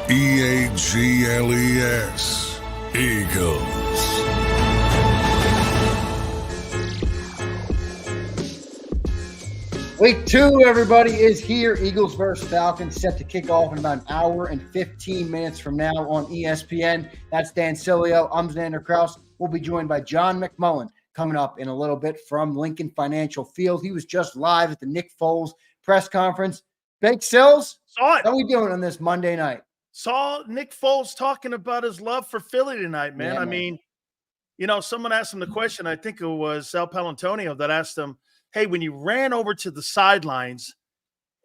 EAGLES, Eagles. Week 2, everybody, is here. Eagles versus Falcons set to kick off in about an hour and 15 minutes from now on ESPN. That's Dan Sileo. I'm Zander Krause. We'll be joined by John McMullen coming up in a little bit from Lincoln Financial Field. He was just live at the Nick Foles press conference. Big Sills, saw it. How are we doing on this Monday night? Saw Nick Foles talking about his love for Philly tonight, man. Yeah, I mean, someone asked him the question. I think it was Sal Palantonio that asked him, hey, when you ran over to the sidelines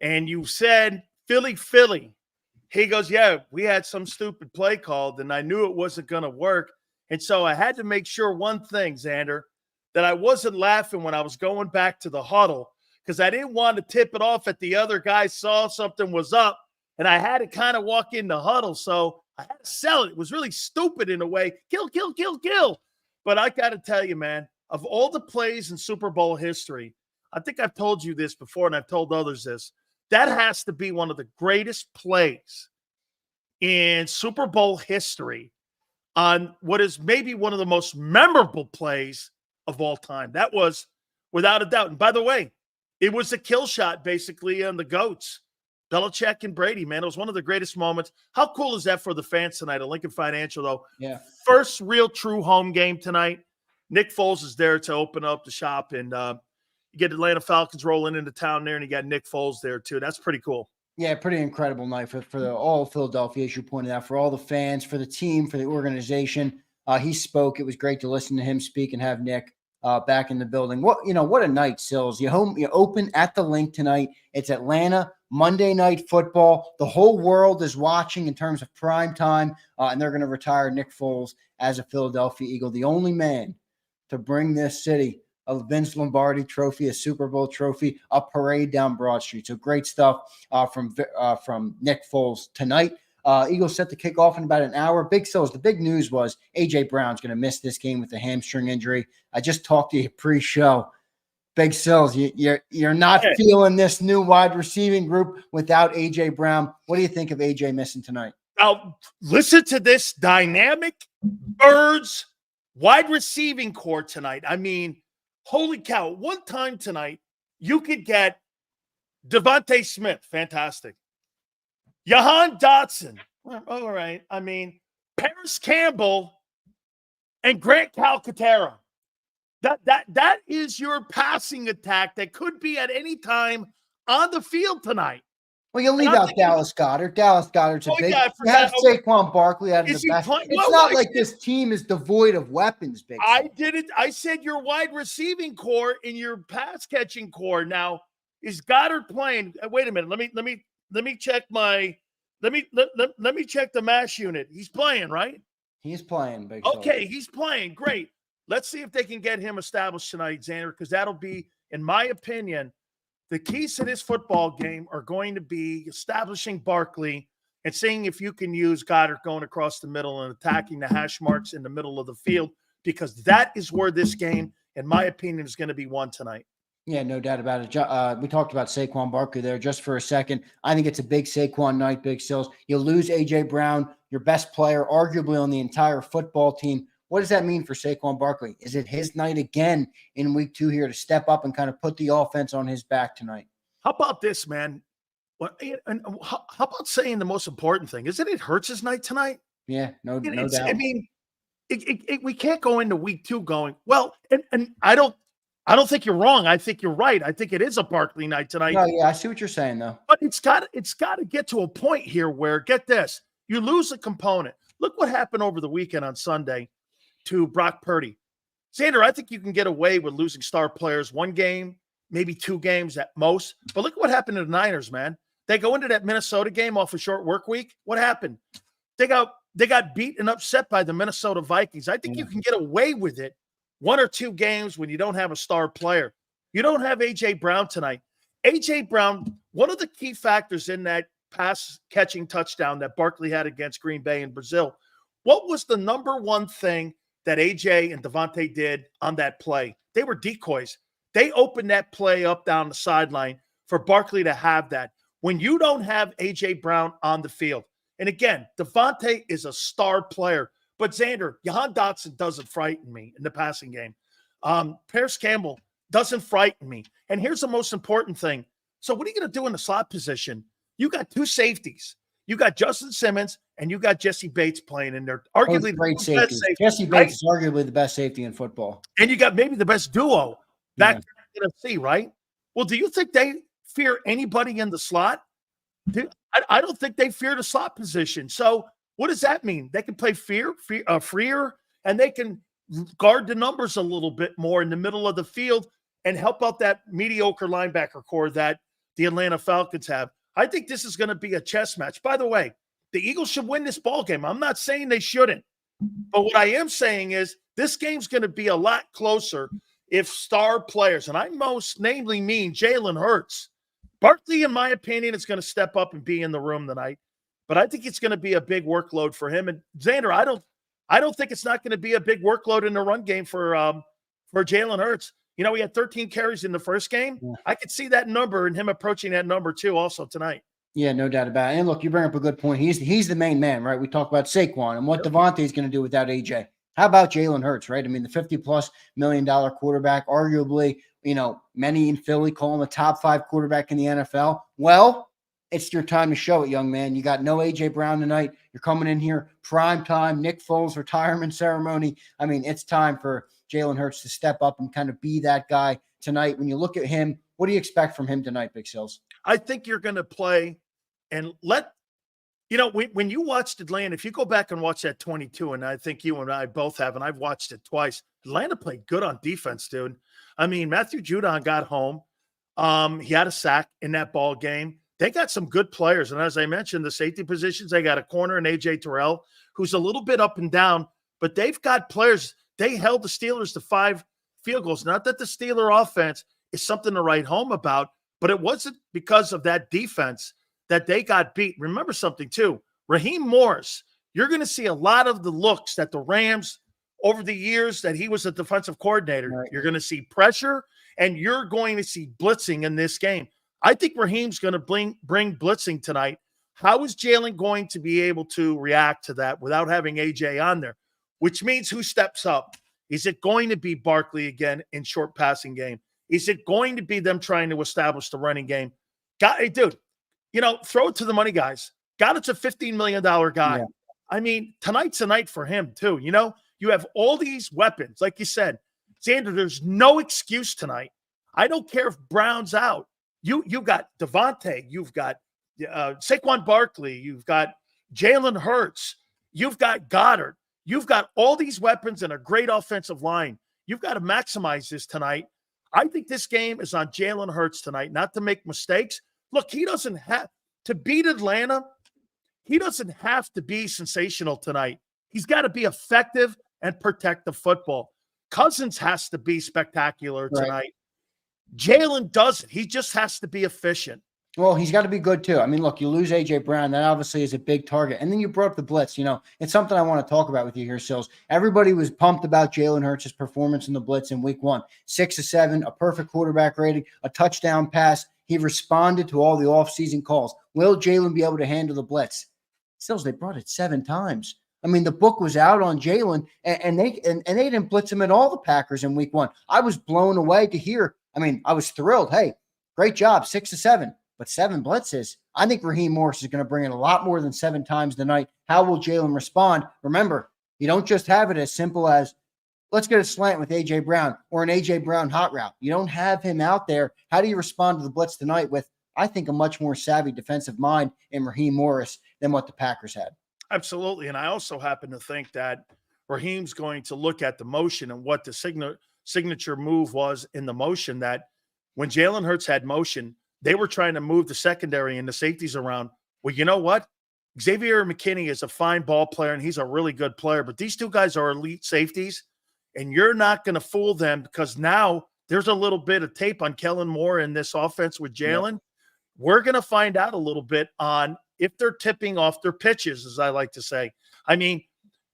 and you said, Philly, Philly, he goes, yeah, we had some stupid play called and I knew it wasn't going to work. And so I had to make sure one thing, Xander, that I wasn't laughing when I was going back to the huddle because I didn't want to tip it off at the other guy saw something was up and I had to kind of walk in the huddle. So I had to sell it. It was really stupid in a way. Kill, kill, kill, kill. But I got to tell you, man, of all the plays in Super Bowl history, I think I've told you this before and I've told others this, that has to be one of the greatest plays in Super Bowl history on what is maybe one of the most memorable plays of all time. That was without a doubt. And by the way, it was a kill shot basically on the GOATs, Belichick and Brady, man. It was one of the greatest moments. How cool is that for the fans tonight at Lincoln Financial, though? Yeah. First real true home game tonight. Nick Foles is there to open up the shop, and you get Atlanta Falcons rolling into town there, and you got Nick Foles there too. That's pretty cool. Yeah, pretty incredible night for all of Philadelphia, as you pointed out, for all the fans, for the team, for the organization. He spoke. It was great to listen to him speak and have Nick back in the building. What a night, Sills. You open at the Link tonight. It's Atlanta, Monday Night Football. The whole world is watching in terms of prime time, and they're going to retire Nick Foles as a Philadelphia Eagle, the only man to bring this city a Vince Lombardi trophy, a Super Bowl trophy, a parade down Broad Street. So great stuff from Nick Foles tonight. Eagles set to kick off in about an hour. Big Sills, the big news was A.J. Brown's going to miss this game with a hamstring injury. I just talked to you pre-show. Big Sills, you're not feeling this new wide receiving group without A.J. Brown. What do you think of A.J. missing tonight? Now, listen to this dynamic Birds wide receiving core tonight. I mean, holy cow. One time tonight, you could get Devontae Smith. Fantastic. Jahan Dotson. All right. I mean, Paris Campbell and Grant Calcaterra. That is your passing attack that could be at any time on the field tonight. Well, you leave out Dallas Goedert. Dallas Goedert's a big. Yeah, you have Saquon Barkley out of the back. It's not like this team is devoid of weapons, Big. I did it. I said your wide receiving core and your pass catching core. Now, is Goddard playing? Wait a minute. Let me check my. Let me check the mash unit. He's playing, right? He's playing, Big. Okay, he's playing. Great. Let's see if they can get him established tonight, Xander, because that'll be, in my opinion, the keys to this football game are going to be establishing Barkley and seeing if you can use Goddard going across the middle and attacking the hash marks in the middle of the field, because that is where this game, in my opinion, is going to be won tonight. Yeah, no doubt about it. We talked about Saquon Barkley there just for a second. I think it's a big Saquon night, Big Sills. You lose A.J. Brown, your best player, arguably on the entire football team. What does that mean for Saquon Barkley? Is it his night again in week 2 here to step up and kind of put the offense on his back tonight? How about this, man? How about saying the most important thing? Isn't it Hurts' night tonight? Yeah, no doubt. I mean, we can't go into week 2 going, well, and I don't think you're wrong. I think you're right. I think it is a Barkley night tonight. No, yeah, I see what you're saying, though. But it's got to get to a point here where, get this, you lose a component. Look what happened over the weekend on Sunday to Brock Purdy. Xander, I think you can get away with losing star players 1 game, maybe 2 games at most. But look what happened to the Niners, man. They go into that Minnesota game off a short work week. What happened? They got beat and upset by the Minnesota Vikings. I think you can get away with it 1 or 2 games when you don't have a star player. You don't have A.J. Brown tonight. A.J. Brown, one of the key factors in that pass catching touchdown that Barkley had against Green Bay in Brazil, what was the number one thing that A.J. and Devontae did on that play? They were decoys. They opened that play up down the sideline for Barkley to have that. When you don't have A.J. Brown on the field, And again, Devontae is a star player. But Xander, Jahan Dotson doesn't frighten me in the passing game. Paris Campbell doesn't frighten me. And here's the most important thing. So what are you going to do in the slot position? You got two safeties. You got Justin Simmons and you got Jesse Bates playing in there. Arguably the great best safety. Jesse Bates is arguably the best safety in football. And you got maybe the best duo back in NFC, right? Well, do you think they fear anybody in the slot? I don't think they fear the slot position. So what does that mean? They can play freer, and they can guard the numbers a little bit more in the middle of the field and help out that mediocre linebacker core that the Atlanta Falcons have. I think this is going to be a chess match. By the way, the Eagles should win this ball game. I'm not saying they shouldn't. But what I am saying is this game's going to be a lot closer if star players, and I most namely mean Jalen Hurts. Barkley, in my opinion, is going to step up and be in the room tonight. But I think it's going to be a big workload for him. And Xander, I don't think it's not going to be a big workload in the run game for Jalen Hurts. You know, he had 13 carries in the first game. Yeah. I could see that number and him approaching that number too also tonight. Yeah, no doubt about it. And look, you bring up a good point. He's the main man, right? We talk about Saquon and what Devontae is going to do without AJ. How about Jalen Hurts, right? I mean, the $50+ million quarterback, arguably, you know, many in Philly call him a top 5 quarterback in the NFL. Well, it's your time to show it, young man. You got no AJ Brown tonight. You're coming in here, prime time, Nick Foles retirement ceremony. I mean, it's time for Jalen Hurts to step up and kind of be that guy tonight. When you look at him, what do you expect from him tonight, Big Sills? I think you're going to play and when you watched Atlanta, if you go back and watch that 22, and I think you and I both have, and I've watched it twice, Atlanta played good on defense, dude. I mean, Matthew Judon got home. He had a sack in that ball game. They got some good players. And as I mentioned, the safety positions, they got a corner in A.J. Terrell, who's a little bit up and down, but they've got players. They held the Steelers to 5 field goals. Not that the Steeler offense is something to write home about, but it wasn't because of that defense that they got beat. Remember something, too. Raheem Morris, you're going to see a lot of the looks that the Rams, over the years that he was a defensive coordinator, right. You're going to see pressure, and you're going to see blitzing in this game. I think Raheem's going to bring blitzing tonight. How is Jalen going to be able to react to that without having AJ on there? Which means who steps up? Is it going to be Barkley again in short passing game? Is it going to be them trying to establish the running game? Hey, dude, throw it to the money guys. It's a $15 million guy. Yeah. I mean, tonight's a night for him too. You have all these weapons. Like you said, Xander, there's no excuse tonight. I don't care if Brown's out. You got Devontae. You've got Saquon Barkley. You've got Jalen Hurts. You've got Goddard. You've got all these weapons and a great offensive line. You've got to maximize this tonight. I think this game is on Jalen Hurts tonight, not to make mistakes. Look, he doesn't have to beat Atlanta. He doesn't have to be sensational tonight. He's got to be effective and protect the football. Cousins has to be spectacular tonight. Right. Jalen doesn't. He just has to be efficient. Well, he's got to be good too. I mean, look, you lose A.J. Brown. That obviously is a big target. And then you brought up the blitz. It's something I want to talk about with you here, Sills. Everybody was pumped about Jalen Hurts' performance in the blitz in week 1. 6 of 7, a perfect quarterback rating, a touchdown pass. He responded to all the offseason calls. Will Jalen be able to handle the blitz? Sills, they brought it 7 times. I mean, the book was out on Jalen, and they didn't blitz him at all, the Packers, in week 1. I was blown away to hear. I mean, I was thrilled. Hey, great job, 6 of 7. But 7 blitzes. I think Raheem Morris is going to bring it a lot more than 7 times tonight. How will Jalen respond? Remember, you don't just have it as simple as, let's get a slant with A.J. Brown or an A.J. Brown hot route. You don't have him out there. How do you respond to the blitz tonight with, I think, a much more savvy defensive mind in Raheem Morris than what the Packers had? Absolutely. And I also happen to think that Raheem's going to look at the motion and what the signature move was in the motion, that when Jalen Hurts had motion, they were trying to move the secondary and the safeties around. Well, you know what? Xavier McKinney is a fine ball player, and he's a really good player. But these two guys are elite safeties, and you're not going to fool them because now there's a little bit of tape on Kellen Moore in this offense with Jalen. Yep. We're going to find out a little bit on if they're tipping off their pitches, as I like to say. I mean,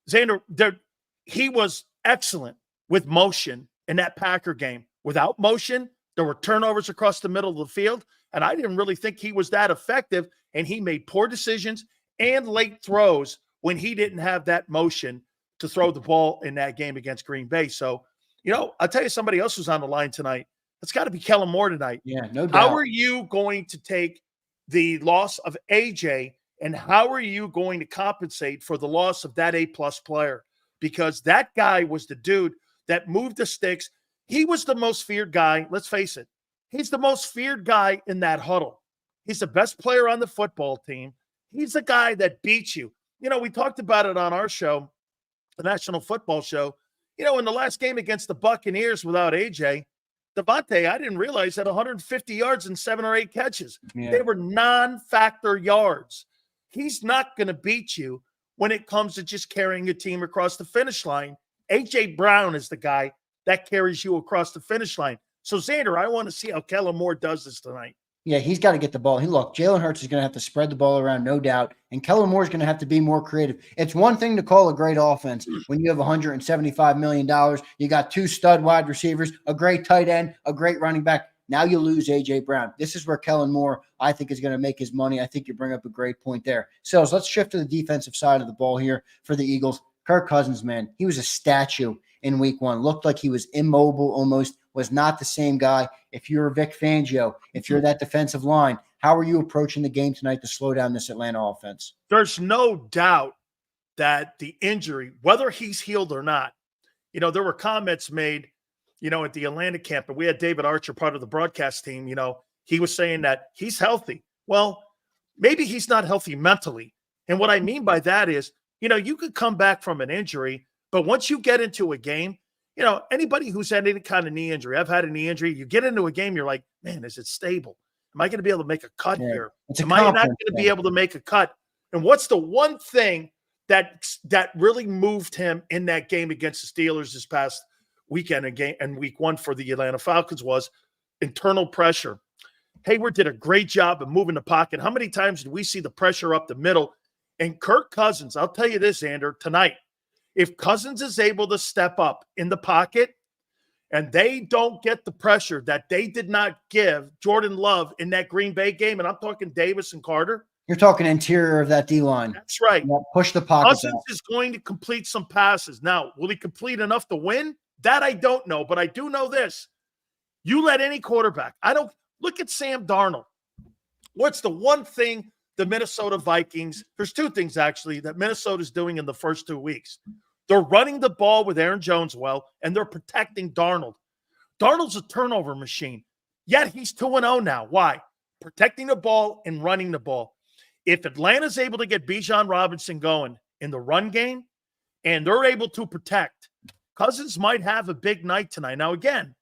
Xander, he was excellent with motion in that Packer game. Without motion, there were turnovers across the middle of the field. And I didn't really think he was that effective, and he made poor decisions, and late throws when he didn't have that motion to throw the ball in that game against Green Bay. So, I'll tell you somebody else who's on the line tonight. It's got to be Kellen Moore tonight. Yeah, no doubt. How are you going to take the loss of AJ, and how are you going to compensate for the loss of that A-plus player? Because that guy was the dude that moved the sticks. He was the most feared guy. Let's face it. He's the most feared guy in that huddle. He's the best player on the football team. He's the guy that beats you. We talked about it on our show, the National Football Show. In the last game against the Buccaneers without AJ, Devontae, I didn't realize, had 150 yards and 7 or 8 catches. Yeah. They were non-factor yards. He's not going to beat you when it comes to just carrying a team across the finish line. A.J. Brown is the guy that carries you across the finish line. So, Zander, I want to see how Kellen Moore does this tonight. Yeah, he's got to get the ball. Look, Jalen Hurts is going to have to spread the ball around, no doubt. And Kellen Moore is going to have to be more creative. It's one thing to call a great offense when you have $175 million. You got 2 stud wide receivers, a great tight end, a great running back. Now you lose A.J. Brown. This is where Kellen Moore, I think, is going to make his money. I think you bring up a great point there. So let's shift to the defensive side of the ball here for the Eagles. Kirk Cousins, man, he was a statue in week 1. Looked like he was immobile almost, was not the same guy. If you're Vic Fangio, if you're that defensive line, how are you approaching the game tonight to slow down this Atlanta offense? There's no doubt that the injury, whether he's healed or not, there were comments made, at the Atlanta camp, and we had David Archer, part of the broadcast team, he was saying that he's healthy. Well, maybe he's not healthy mentally. And what I mean by that is, you could come back from an injury, but once you get into a game, anybody who's had any kind of knee injury, I've had a knee injury, you get into a game, you're like, man, is it stable? Am I going to be able to make a cut here? Am I not going to be able to make a cut? And what's the one thing that really moved him in that game against the Steelers this past weekend and week 1 for the Atlanta Falcons was internal pressure. Hayward did a great job of moving the pocket. How many times did we see the pressure up the middle? And Kirk Cousins, I'll tell you this, Xander, tonight, if Cousins is able to step up in the pocket and they don't get the pressure that they did not give Jordan Love in that Green Bay game, and I'm talking Davis and Carter. You're talking interior of that D-line. That's right. Push the pocket. Cousins is going to complete some passes. Now, will he complete enough to win? That I don't know, but I do know this. You let any quarterback, look at Sam Darnold. What's the one thing the Minnesota Vikings, there's 2 things actually that Minnesota's doing in the first 2 weeks. They're running the ball with Aaron Jones well, and they're protecting Darnold. Darnold's a turnover machine, yet he's 2-0 now. Why? Protecting the ball and running the ball. If Atlanta's able to get Bijan Robinson going in the run game and they're able to protect, Cousins might have a big night tonight. Now, again,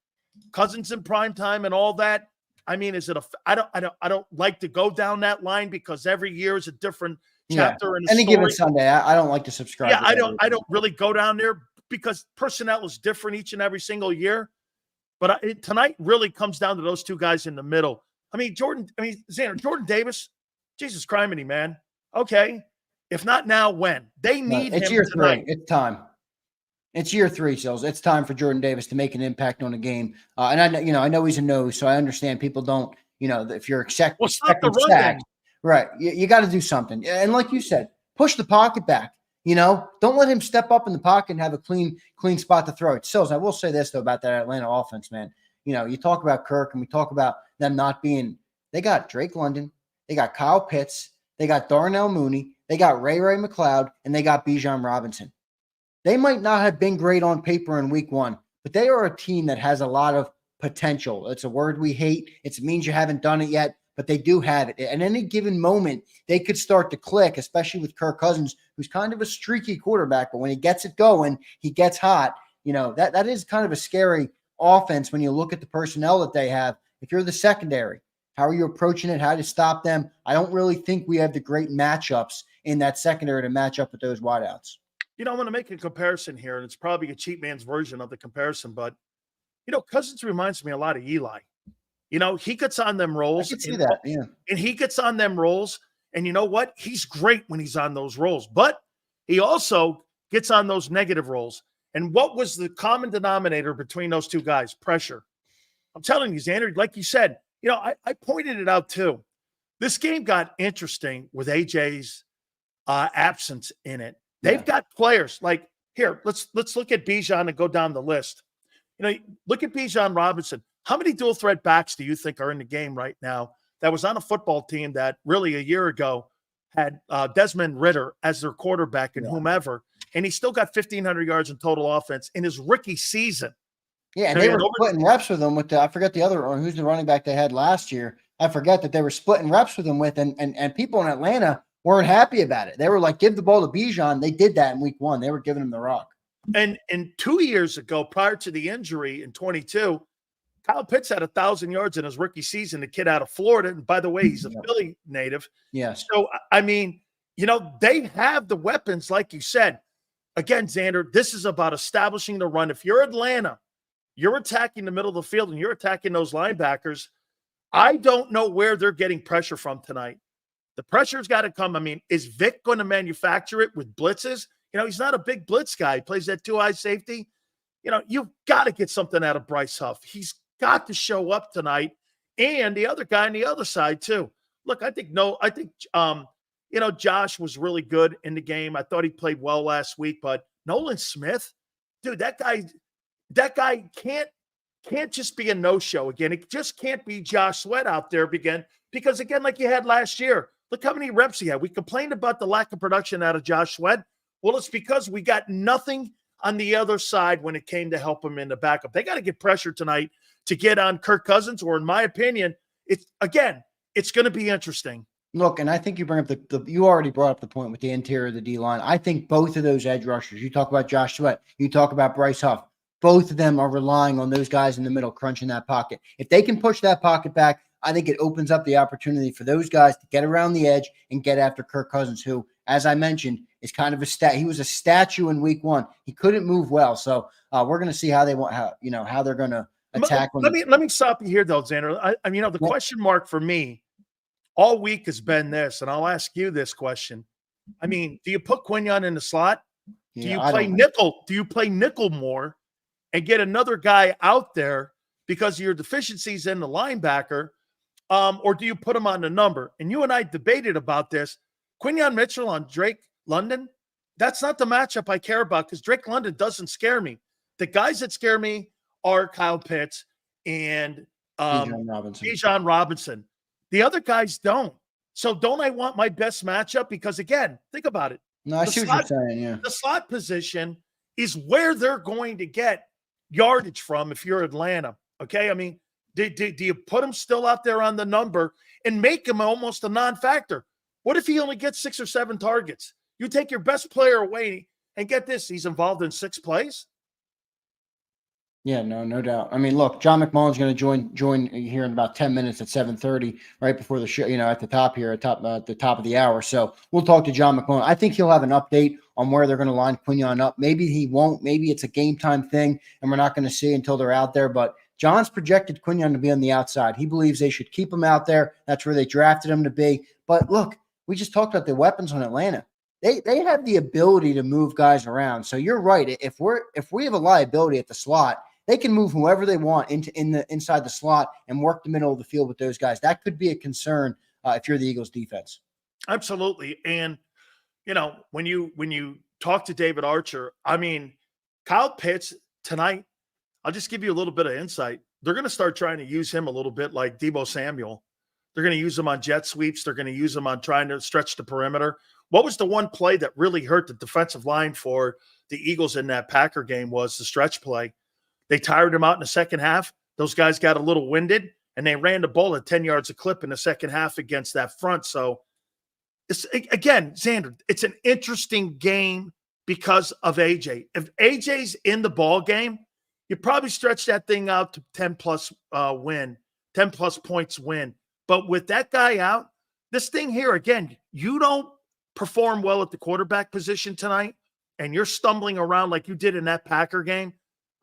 Cousins in prime time and all that. I mean, I don't like to go down that line because every year is a different chapter in a any story. given Sunday. I don't like to subscribe. Yeah, I don't really go down there because personnel is different each and every single year. But tonight really comes down to those 2 guys in the middle. Xander, Jordan Davis, Jesus criminy, man. Okay. If not now, when? They need him year tonight. 3. It's time. It's year 3, Sills. It's time for Jordan Davis to make an impact on a game. And I know he's a nose, so I understand people don't, if you're expecting sacks, right? You got to do something. And like you said, push the pocket back. Don't let him step up in the pocket and have a clean spot to throw it. Sills, I will say this though about that Atlanta offense, man. You talk about Kirk and we talk about them not being. They got Drake London, they got Kyle Pitts, they got Darnell Mooney, they got Ray McLeod, and they got Bijan Robinson. They might not have been great on paper in week 1, but they are a team that has a lot of potential. It's a word we hate. It means you haven't done it yet, but they do have it. At any given moment, they could start to click, especially with Kirk Cousins, who's kind of a streaky quarterback, but when he gets it going, he gets hot. That is kind of a scary offense when you look at the personnel that they have. If you're the secondary, how are you approaching it? How to stop them? I don't really think we have the great matchups in that secondary to match up with those wideouts. I'm going to make a comparison here, and it's probably a cheap man's version of the comparison, but, Cousins reminds me a lot of Eli. He gets on them rolls. I can see that, yeah. And he gets on them rolls, and you know what? He's great when he's on those rolls, but he also gets on those negative rolls. And what was the common denominator between those 2 guys? Pressure. I'm telling you, Xander, like you said, I pointed it out too. This game got interesting with AJ's absence in it. They've got players like here. Let's look at Bijan and go down the list. Look at Bijan Robinson. How many dual threat backs do you think are in the game right now that was on a football team that really a year ago had Desmond Ridder as their quarterback and whomever, and he still got 1,500 yards in total offense in his rookie season. Yeah, and they were splitting reps with him with I forget the other, or who's the running back they had last year. I forget that they were splitting reps with him with, and people in Atlanta weren't happy about it. They were like, give the ball to Bijan. They did that in week 1. They were giving him the rock. And 2 years ago, prior to the injury in 22, Kyle Pitts had 1,000 yards in his rookie season, the kid out of Florida. And by the way, he's a Philly native. Yes. So, I mean, they have the weapons, like you said. Again, Zander, this is about establishing the run. If you're Atlanta, you're attacking the middle of the field and you're attacking those linebackers. I don't know where they're getting pressure from tonight. The pressure's got to come. I mean, is Vic going to manufacture it with blitzes? He's not a big blitz guy. He plays that 2-eye safety. You've got to get something out of Bryce Huff. He's got to show up tonight. And the other guy on the other side, too. Look, I think Josh was really good in the game. I thought he played well last week, but Nolan Smith, dude, that guy can't just be a no-show again. It just can't be Josh Sweat out there again, because again, like you had last year, look how many reps he had. We complained about the lack of production out of Josh Sweat. Well, it's because we got nothing on the other side when it came to help him in the backup. They got to get pressure tonight to get on Kirk Cousins, or in my opinion, it's going to be interesting. Look, and I think you bring up you already brought up the point with the interior of the D-line. I think both of those edge rushers, you talk about Josh Sweat, you talk about Bryce Huff, both of them are relying on those guys in the middle crunching that pocket. If they can push that pocket back, I think it opens up the opportunity for those guys to get around the edge and get after Kirk Cousins, who, as I mentioned, is kind of he was a statue in week 1. He couldn't move well. So we're going to see how they're going to attack. Let me stop you here, though, Zander. The question mark for me all week has been this, and I'll ask you this question. I mean, do you put Quinyon in the slot? Do you play nickel? Do you play nickel more and get another guy out there because of your deficiencies in the linebacker? Or do you put him on the number? And you and I debated about this. Quinyon Mitchell on Drake London, that's not the matchup I care about, because Drake London doesn't scare me. The guys that scare me are Kyle Pitts and Bijan Robinson. The other guys don't. So don't I want my best matchup? Because, again, think about it. No, I see what you're saying, yeah. The slot position is where they're going to get yardage from if you're Atlanta, okay? I mean, do you put him still out there on the number and make him almost a non-factor? What if he only gets 6 or 7 targets? You take your best player away, and get this, he's involved in 6 plays? Yeah, no doubt. I mean, look, John McMullen's going to join here in about 10 minutes at 7:30, right before the show, at the top here, at the top of the hour. So we'll talk to John McMullen. I think he'll have an update on where they're going to line Quinyon up. Maybe he won't. Maybe it's a game time thing, and we're not going to see until they're out there. But John's projected Quinyon to be on the outside. He believes they should keep him out there. That's where they drafted him to be. But look, we just talked about the weapons on Atlanta. They have the ability to move guys around. So you're right. If we have a liability at the slot, they can move whoever they want inside the slot and work the middle of the field with those guys. That could be a concern if you're the Eagles defense. Absolutely. And, when you talk to David Archer, I mean, Kyle Pitts tonight, I'll just give you a little bit of insight. They're going to start trying to use him a little bit like Deebo Samuel. They're going to use him on jet sweeps. They're going to use him on trying to stretch the perimeter. What was the one play that really hurt the defensive line for the Eagles in that Packer game? Was the stretch play. They tired him out in the second half. Those guys got a little winded, and they ran the ball at 10 yards a clip in the second half against that front. So, again, Zander, it's an interesting game because of AJ. If AJ's in the ball game, you probably stretch that thing out to 10-plus win, 10-plus points win. But with that guy out, this thing here, again, you don't perform well at the quarterback position tonight, and you're stumbling around like you did in that Packer game,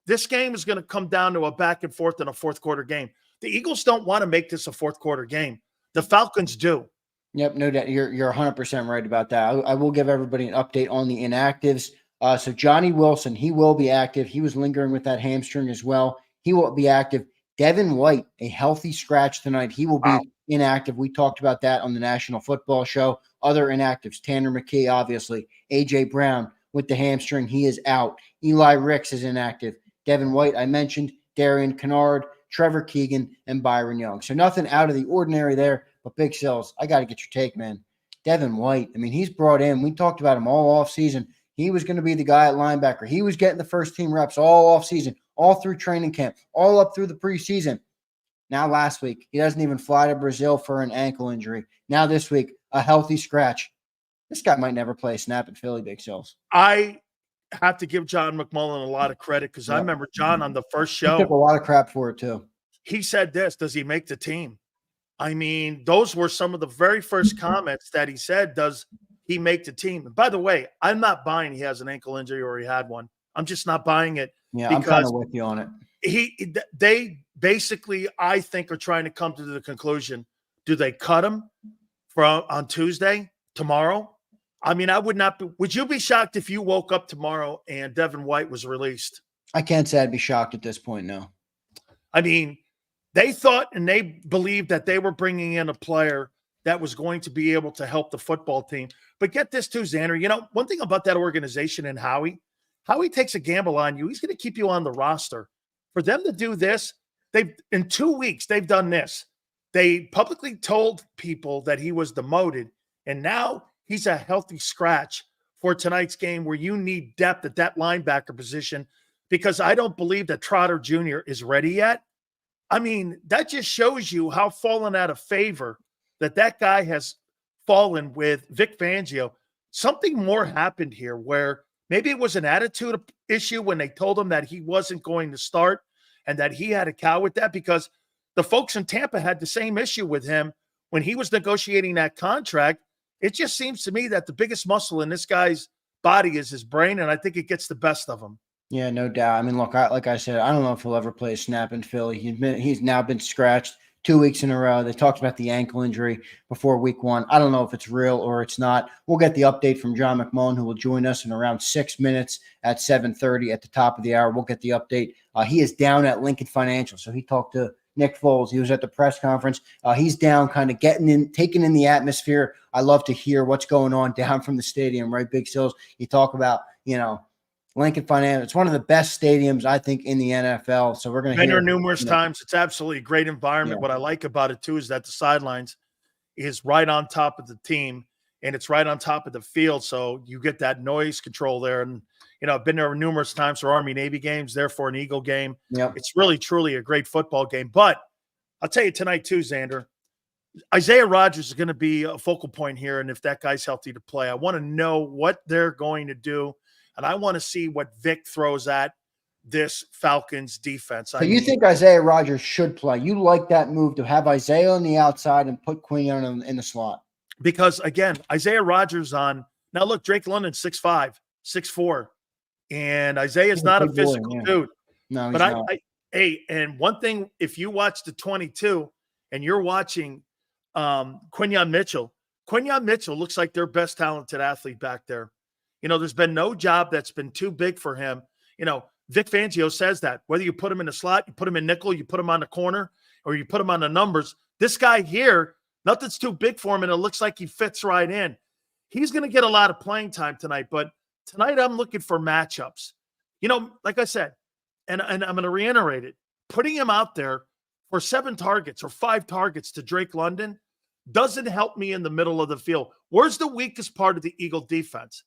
this game is going to come down to a back and forth in a fourth quarter game. The Eagles don't want to make this a fourth quarter game. The Falcons do. Yep, no doubt. You're 100% right about that. I will give everybody an update on the inactives. So Johnny Wilson, he will be active. He was lingering with that hamstring as well. He will be active. Devin White, a healthy scratch tonight. He will be inactive. We talked about that on the National Football Show. Other inactives, Tanner McKee, obviously. A.J. Brown with the hamstring. He is out. Eli Ricks is inactive. Devin White, I mentioned. Darian Kennard, Trevor Keegan, and Byron Young. So nothing out of the ordinary there. But Big Sills, I got to get your take, man. Devin White, I mean, he's brought in. We talked about him all offseason. He was going to be the guy at linebacker. He was getting the first team reps all offseason, all through training camp, all up through the preseason. Now last week, he doesn't even fly to Brazil for an ankle injury. Now this week, a healthy scratch. This guy might never play a snap in Philly, Big Sills. I have to give John McMullen a lot of credit because I remember John on the first show. He took a lot of crap for it too. He said this, does he make the team? I mean, those were some of the very first comments that he said, does he make the team? And by the way, I'm not buying he has an ankle injury or he had one. I'm just not buying it. Yeah, I'm kind of with you on it. They basically, I think, are trying to come to the conclusion, do they cut him on Tuesday, tomorrow? I mean, I would not be. Would you be shocked if you woke up tomorrow and Devin White was released? I can't say I'd be shocked at this point, no. I mean, they thought and they believed that they were bringing in a player that was going to be able to help the football team. But get this too, Xander. You know, one thing about that organization and Howie takes a gamble on you. He's going to keep you on the roster. For them to do this, in 2 weeks, they've done this. They publicly told people that he was demoted, and now he's a healthy scratch for tonight's game where you need depth at that linebacker position because I don't believe that Trotter Jr. is ready yet. I mean, that just shows you how fallen out of favor that guy has fallen with Vic Fangio. Something more happened here where maybe it was an attitude issue when they told him that he wasn't going to start and that he had a cow with that because the folks in Tampa had the same issue with him when he was negotiating that contract. It just seems to me that the biggest muscle in this guy's body is his brain, and I think it gets the best of him. Yeah, no doubt. I mean, look, like I said, I don't know if he'll ever play a snap in Philly. He's now been scratched 2 weeks in a row. They talked about the ankle injury before week one. I don't know if it's real or it's not. We'll get the update from John McMullen, who will join us in around 6 minutes at 7:30 at the top of the hour. We'll get the update. He is down at Lincoln Financial. So he talked to Nick Foles. He was at the press conference. He's down, kind of taking in the atmosphere. I love to hear what's going on down from the stadium, right? Big Sills. You talk about, Lincoln Financial. It's one of the best stadiums, I think, in the NFL. So we're going to been there numerous times. It's absolutely a great environment. Yeah. What I like about it, too, is that the sidelines is right on top of the team, and it's right on top of the field. So you get that noise control there. And, I've been there numerous times for Army-Navy games, there for an Eagle game. Yep. It's really, truly a great football game. But I'll tell you tonight, too, Xander, Isaiah Rodgers is going to be a focal point here, and if that guy's healthy to play, I want to know what they're going to do. And I want to see what Vic throws at this Falcons defense. So you think Isaiah Rodgers should play? You like that move to have Isaiah on the outside and put Quinn in the slot? Because, again, Isaiah Rodgers now look, Drake London, 6'5", 6'4", and Isaiah's not a physical dude. No, but not. And one thing, if you watch the 22 and you're watching Quinyon Mitchell looks like their best talented athlete back there. There's been no job that's been too big for him. Vic Fangio says that whether you put him in the slot, you put him in nickel, you put him on the corner, or you put him on the numbers, this guy here, nothing's too big for him, and it looks like he fits right in. He's going to get a lot of playing time tonight, but tonight I'm looking for matchups. Like I said, and I'm going to reiterate it, putting him out there for 7 targets or 5 targets to Drake London doesn't help me in the middle of the field. Where's the weakest part of the Eagle defense?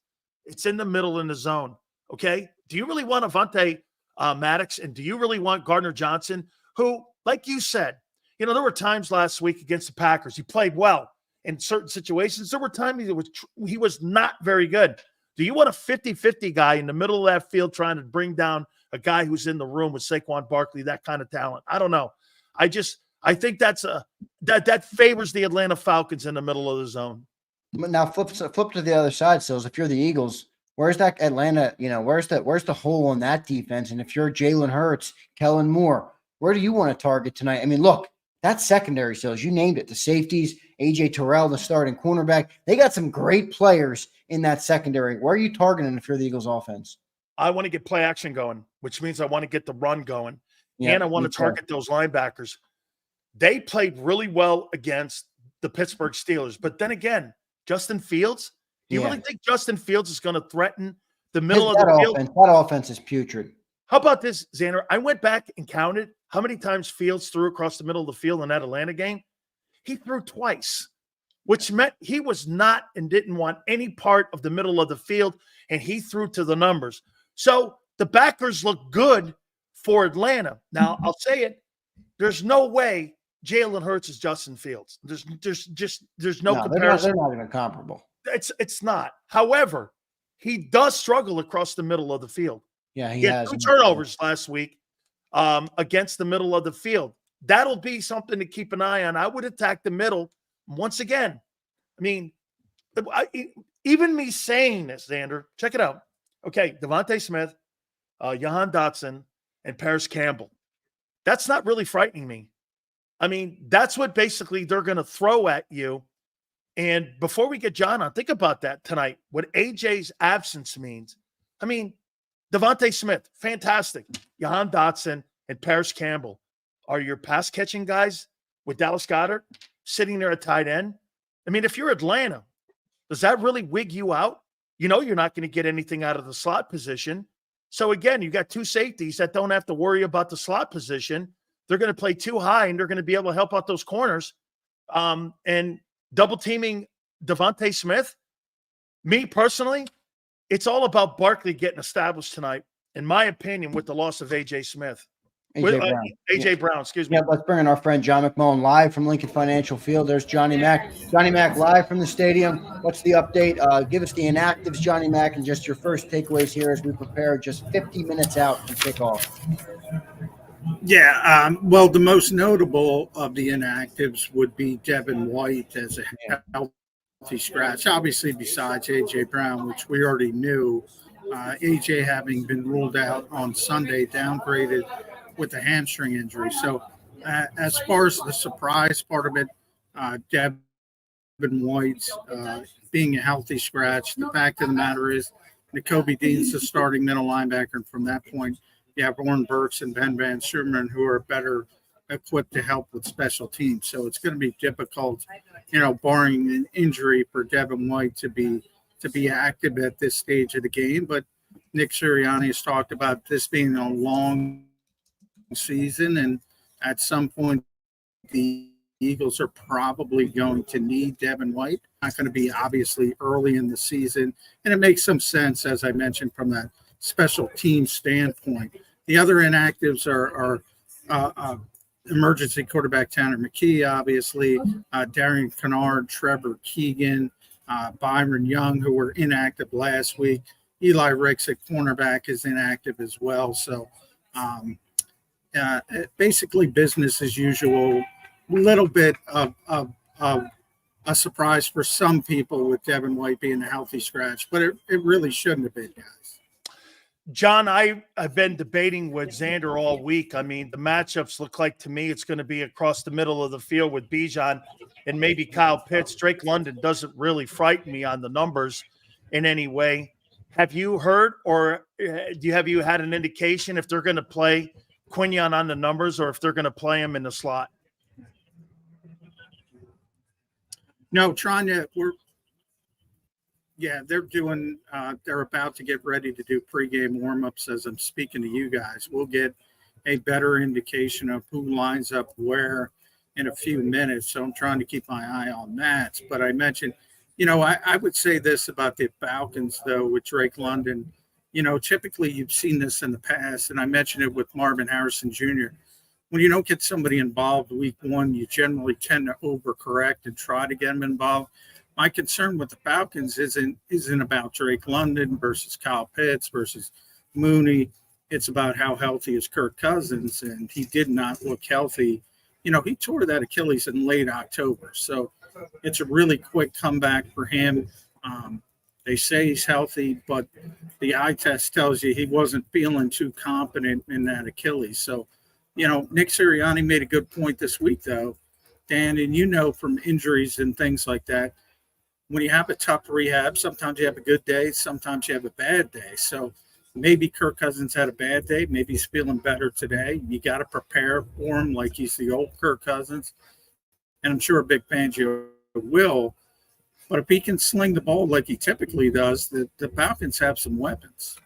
It's in the middle in the zone, okay? Do you really want Avonte Maddox, and do you really want Gardner Johnson, who, like you said, there were times last week against the Packers, he played well in certain situations. There were times he was not very good. Do you want a 50-50 guy in the middle of that field trying to bring down a guy who's in the room with Saquon Barkley, that kind of talent? I don't know. I think that favors the Atlanta Falcons in the middle of the zone. Now flip to the other side, Sills. If you're the Eagles, where's that Atlanta? Where's the hole on that defense? And if you're Jalen Hurts, Kellen Moore, where do you want to target tonight? I mean, look, that secondary, Sills, you named it. The safeties, AJ Terrell, the starting cornerback. They got some great players in that secondary. Where are you targeting if you're the Eagles offense? I want to get play action going, which means I want to get the run going. and I want to target those linebackers. They played really well against the Pittsburgh Steelers. But then again, Justin Fields, do you really think Justin Fields is going to threaten the middle of the field? That offense is putrid. How about this, Zander? I went back and counted how many times Fields threw across the middle of the field in that Atlanta game. He threw twice, which meant he was not and didn't want any part of the middle of the field, and he threw to the numbers. So the backers look good for Atlanta. Now, I'll say it. There's no way Jalen Hurts is Justin Fields. There's no comparison. They're not even comparable. It's not. However, he does struggle across the middle of the field. Yeah, he had 2 turnovers last week against the middle of the field. That'll be something to keep an eye on. I would attack the middle once again. I mean, even me saying this, Zander, check it out. Okay, Devontae Smith, Jahan Dotson, and Paris Campbell. That's not really frightening me. I mean, that's what basically they're going to throw at you. And before we get John on, think about that tonight, what AJ's absence means. I mean, Devontae Smith, fantastic. Jahan Dotson and Paris Campbell are your pass-catching guys with Dallas Goedert sitting there at tight end. I mean, if you're Atlanta, does that really wig you out? You know you're not going to get anything out of the slot position. So, again, you got 2 safeties that don't have to worry about the slot position. They're going to play too high, and they're going to be able to help out those corners. And double-teaming Devontae Smith, me personally, it's all about Barkley getting established tonight, in my opinion, with the loss of A.J. Smith. AJ Brown, excuse me. Yeah, let's bring in our friend John McMullen live from Lincoln Financial Field. There's Johnny Mac. Johnny Mac live from the stadium. What's the update? Give us the inactives, Johnny Mac, and just your first takeaways here as we prepare just 50 minutes out to kick off. Yeah, well, the most notable of the inactives would be Devin White as a healthy scratch. Obviously, besides A.J. Brown, which we already knew, A.J. having been ruled out on Sunday, downgraded with a hamstring injury. So as far as the surprise part of it, Devin White being a healthy scratch, the fact of the matter is Nakobe Dean's the starting middle linebacker, and from that point, you have Warren Burks and Ben Van Sumeren, who are better equipped to help with special teams. So it's going to be difficult, barring an injury, for Devin White to be active at this stage of the game. But Nick Sirianni has talked about this being a long season, and at some point the Eagles are probably going to need Devin White. Not going to be obviously early in the season, and it makes some sense, as I mentioned, from that special team standpoint. The other inactives are emergency quarterback Tanner McKee, obviously, Darian Kennard, Trevor Keegan, Byron Young, who were inactive last week. Eli Ricks at cornerback is inactive as well. So basically business as usual. A little bit of a surprise for some people with Devin White being a healthy scratch, but it really shouldn't have been, guys. John, I've been debating with Zander all week. I mean, the matchups look like, to me, it's going to be across the middle of the field with Bijan and maybe Kyle Pitts. Drake London doesn't really frighten me on the numbers in any way. Have you heard, or have you had an indication if they're going to play Quinion on the numbers or if they're going to play him in the slot? No, they're doing, they're about to get ready to do pregame warmups as I'm speaking to you guys. We'll get a better indication of who lines up where in a few minutes. So I'm trying to keep my eye on that. But I mentioned, I would say this about the Falcons, though, with Drake London. Typically you've seen this in the past, and I mentioned it with Marvin Harrison Jr. When you don't get somebody involved week one, you generally tend to overcorrect and try to get them involved. My concern with the Falcons isn't about Drake London versus Kyle Pitts versus Mooney. It's about how healthy is Kirk Cousins, and he did not look healthy. He tore that Achilles in late October, so it's a really quick comeback for him. They say he's healthy, but the eye test tells you he wasn't feeling too confident in that Achilles. So, Nick Sirianni made a good point this week, though, Dan, and from injuries and things like that, when you have a tough rehab, sometimes you have a good day, sometimes you have a bad day. So Maybe Kirk Cousins had a bad day. Maybe he's feeling better today. You got to prepare for him like he's the old Kirk Cousins. And I'm sure Big Fangio will. But if he can sling the ball like he typically does, the Falcons have some weapons.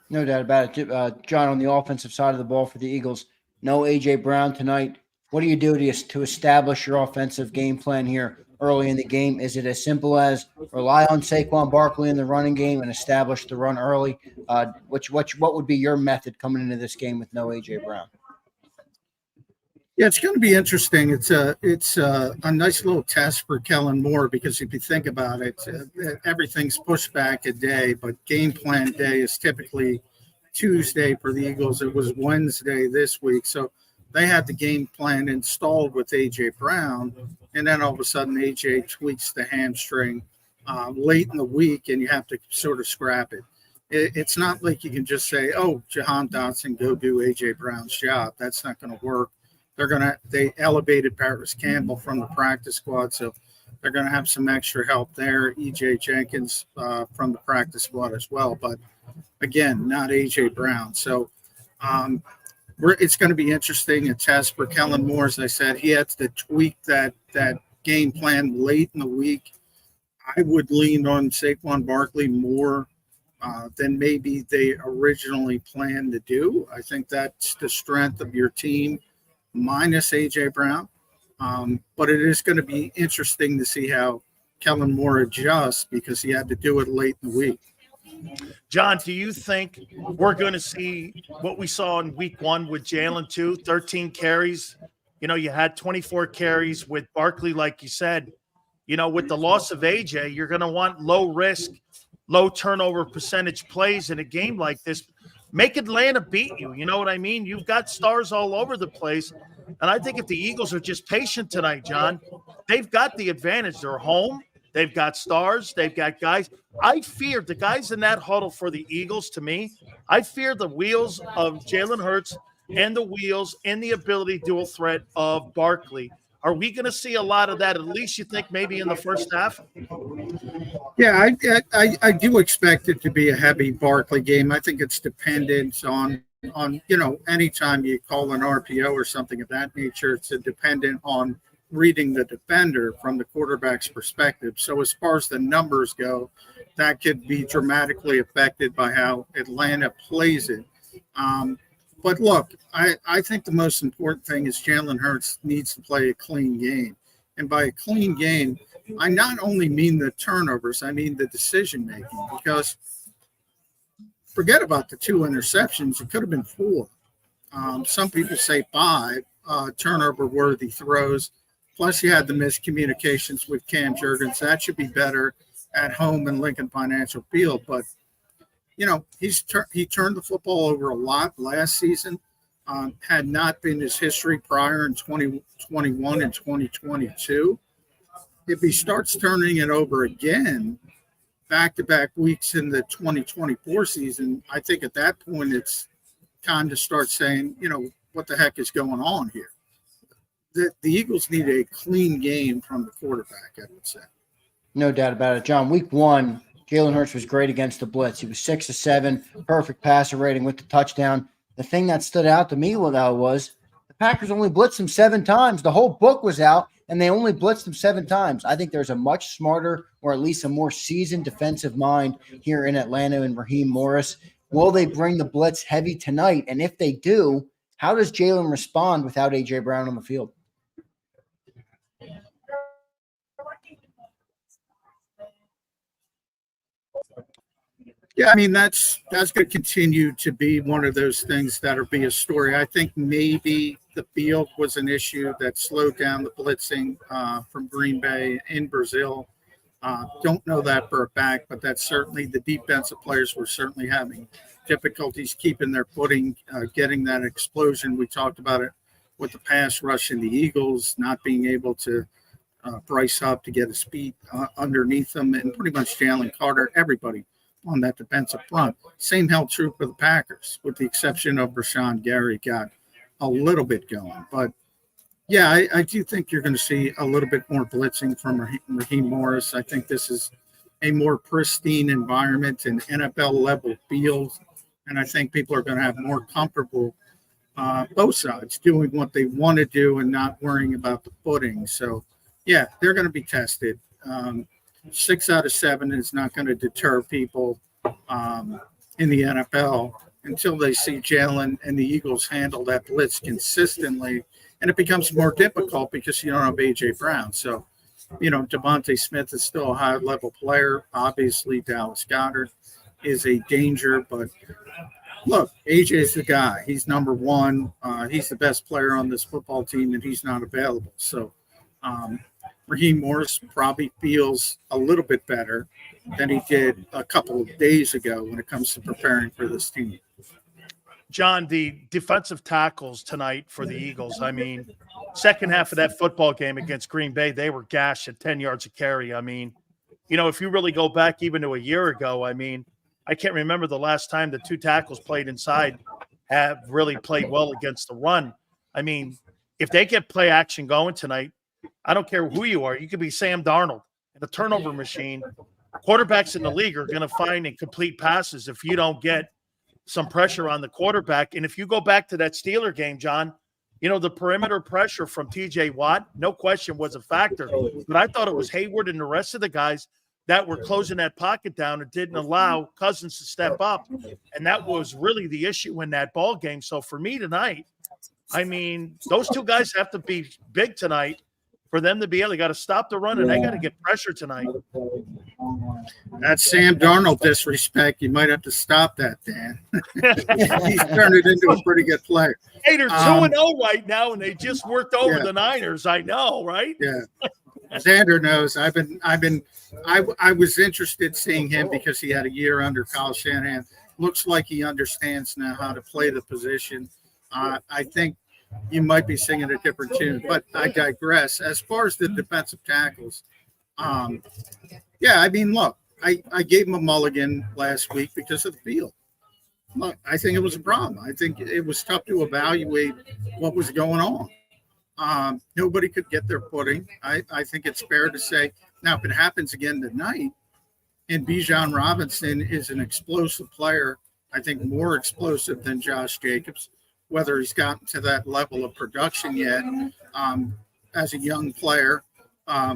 No doubt about it. John, on the offensive side of the ball for the Eagles, no A.J. Brown tonight. What do you do to establish your offensive game plan here early in the game? Is it as simple as rely on Saquon Barkley in the running game and establish the run early? What would be your method coming into this game with no A.J. Brown? Yeah, it's going to be interesting. It's a nice little test for Kellen Moore because if you think about it, everything's pushed back a day, but game plan day is typically Tuesday for the Eagles. It was Wednesday this week, so they had the game plan installed with A.J. Brown, and then all of a sudden A.J. tweaks the hamstring late in the week, and you have to sort of scrap it. It's not like you can just say, oh, Jahan Dotson, go do A.J. Brown's job. That's not going to work. They elevated Paris Campbell from the practice squad, so they're going to have some extra help there. E.J. Jenkins from the practice squad as well, but again, not A.J. Brown. So it's going to be interesting. A test for Kellen Moore, as I said. He had to tweak that game plan late in the week. I would lean on Saquon Barkley more than maybe they originally planned to do. I think that's the strength of your team, minus A.J. Brown. But it is going to be interesting to see how Kellen Moore adjusts because he had to do it late in the week. John, do you think we're going to see what we saw in week 1 with Jalen too, 13 carries? You had 24 carries with Barkley, like you said. With the loss of AJ, you're going to want low risk, low turnover percentage plays in a game like this. Make Atlanta beat you. You know what I mean? You've got stars all over the place. And I think if the Eagles are just patient tonight, John, they've got the advantage. They're home. They've got stars. They've got guys. I fear the guys in that huddle for the Eagles, to me, I fear the wheels of Jalen Hurts and the wheels and the ability dual threat of Barkley. Are we going to see a lot of that, at least you think maybe in the first half? Yeah, I do expect it to be a heavy Barkley game. I think it's dependent on anytime you call an RPO or something of that nature, it's dependent on reading the defender from the quarterback's perspective. So as far as the numbers go, that could be dramatically affected by how Atlanta plays it. But look, I think the most important thing is Jalen Hurts needs to play a clean game. And by a clean game, I not only mean the turnovers, I mean the decision-making. Because forget about the 2 interceptions. It could have been 4. Some people say 5 turnover-worthy throws. Plus, you had the miscommunications with Cam Jurgens. That should be better at home in Lincoln Financial Field. But, he turned the football over a lot last season. Had not been his history prior in 2021 and 2022. If he starts turning it over again, back-to-back weeks in the 2024 season, I think at that point it's time to start saying, what the heck is going on here? The Eagles need a clean game from the quarterback, I would say. No doubt about it. John, week 1, Jalen Hurts was great against the blitz. He was 6 of 7, perfect passer rating with the touchdown. The thing that stood out to me was the Packers only blitzed him 7 times. The whole book was out, and they only blitzed him 7 times. I think there's a much smarter, or at least a more seasoned defensive mind here in Atlanta and Raheem Morris. Will they bring the blitz heavy tonight? And if they do, how does Jalen respond without A.J. Brown on the field? Yeah, I mean, that's going to continue to be one of those things that'll be a story. I think maybe the field was an issue that slowed down the blitzing from Green Bay in Brazil. Don't know that for a fact, but that's certainly the defensive players were certainly having difficulties keeping their footing, getting that explosion. We talked about it with the pass rush in the Eagles, not being able to Bryce Huff to get his feet underneath them, and pretty much Jalen Carter, everybody on that defensive front. Same held true for the Packers, with the exception of Rashawn Gary got a little bit going. But, yeah, I do think you're going to see a little bit more blitzing from Raheem Morris. I think this is a more pristine environment, an NFL-level field. And I think people are going to have more comfortable both sides doing what they want to do and not worrying about the footing. So, yeah, they're going to be tested. 6 out of 7 is not going to deter people in the NFL until they see Jalen and the Eagles handle that blitz consistently. And it becomes more difficult because you don't have A.J. Brown. So, Devontae Smith is still a high-level player. Obviously, Dallas Goedert is a danger. But, look, A.J.'s the guy. He's number one. He's the best player on this football team, and he's not available. So, Raheem Morris probably feels a little bit better than he did a couple of days ago when it comes to preparing for this team. John, the defensive tackles tonight for the Eagles, I mean, second half of that football game against Green Bay, they were gashed at 10 yards a carry. I mean, if you really go back even to a year ago, I mean, I can't remember the last time the 2 tackles played inside have really played well against the run. I mean, if they get play action going tonight, I don't care who you are. You could be Sam Darnold, the turnover machine. Quarterbacks in the league are going to find and complete passes if you don't get some pressure on the quarterback. And if you go back to that Steeler game, John, the perimeter pressure from TJ Watt, no question, was a factor. But I thought it was Hayward and the rest of the guys that were closing that pocket down and didn't allow Cousins to step up. And that was really the issue in that ball game. So for me tonight, I mean, those 2 guys have to be big tonight for them to be able. They got to stop the run, and they got to get pressure tonight. That's Sam Darnold disrespect. You might have to stop that, Dan. He's turned it into a pretty good player. Hey, they're 2-0 right now, and they just worked over the Niners. I know, right? Yeah. Zander knows. I was interested seeing him because he had a year under Kyle Shanahan. Looks like he understands now how to play the position. I think you might be singing a different tune, but I digress. As far as the defensive tackles, I mean, look, I gave him a mulligan last week because of the field. Look, I think it was a problem. I think it was tough to evaluate what was going on. Nobody could get their footing. I think it's fair to say. Now, if it happens again tonight, and Bijan Robinson is an explosive player, I think more explosive than Josh Jacobs, whether he's gotten to that level of production yet as a young player.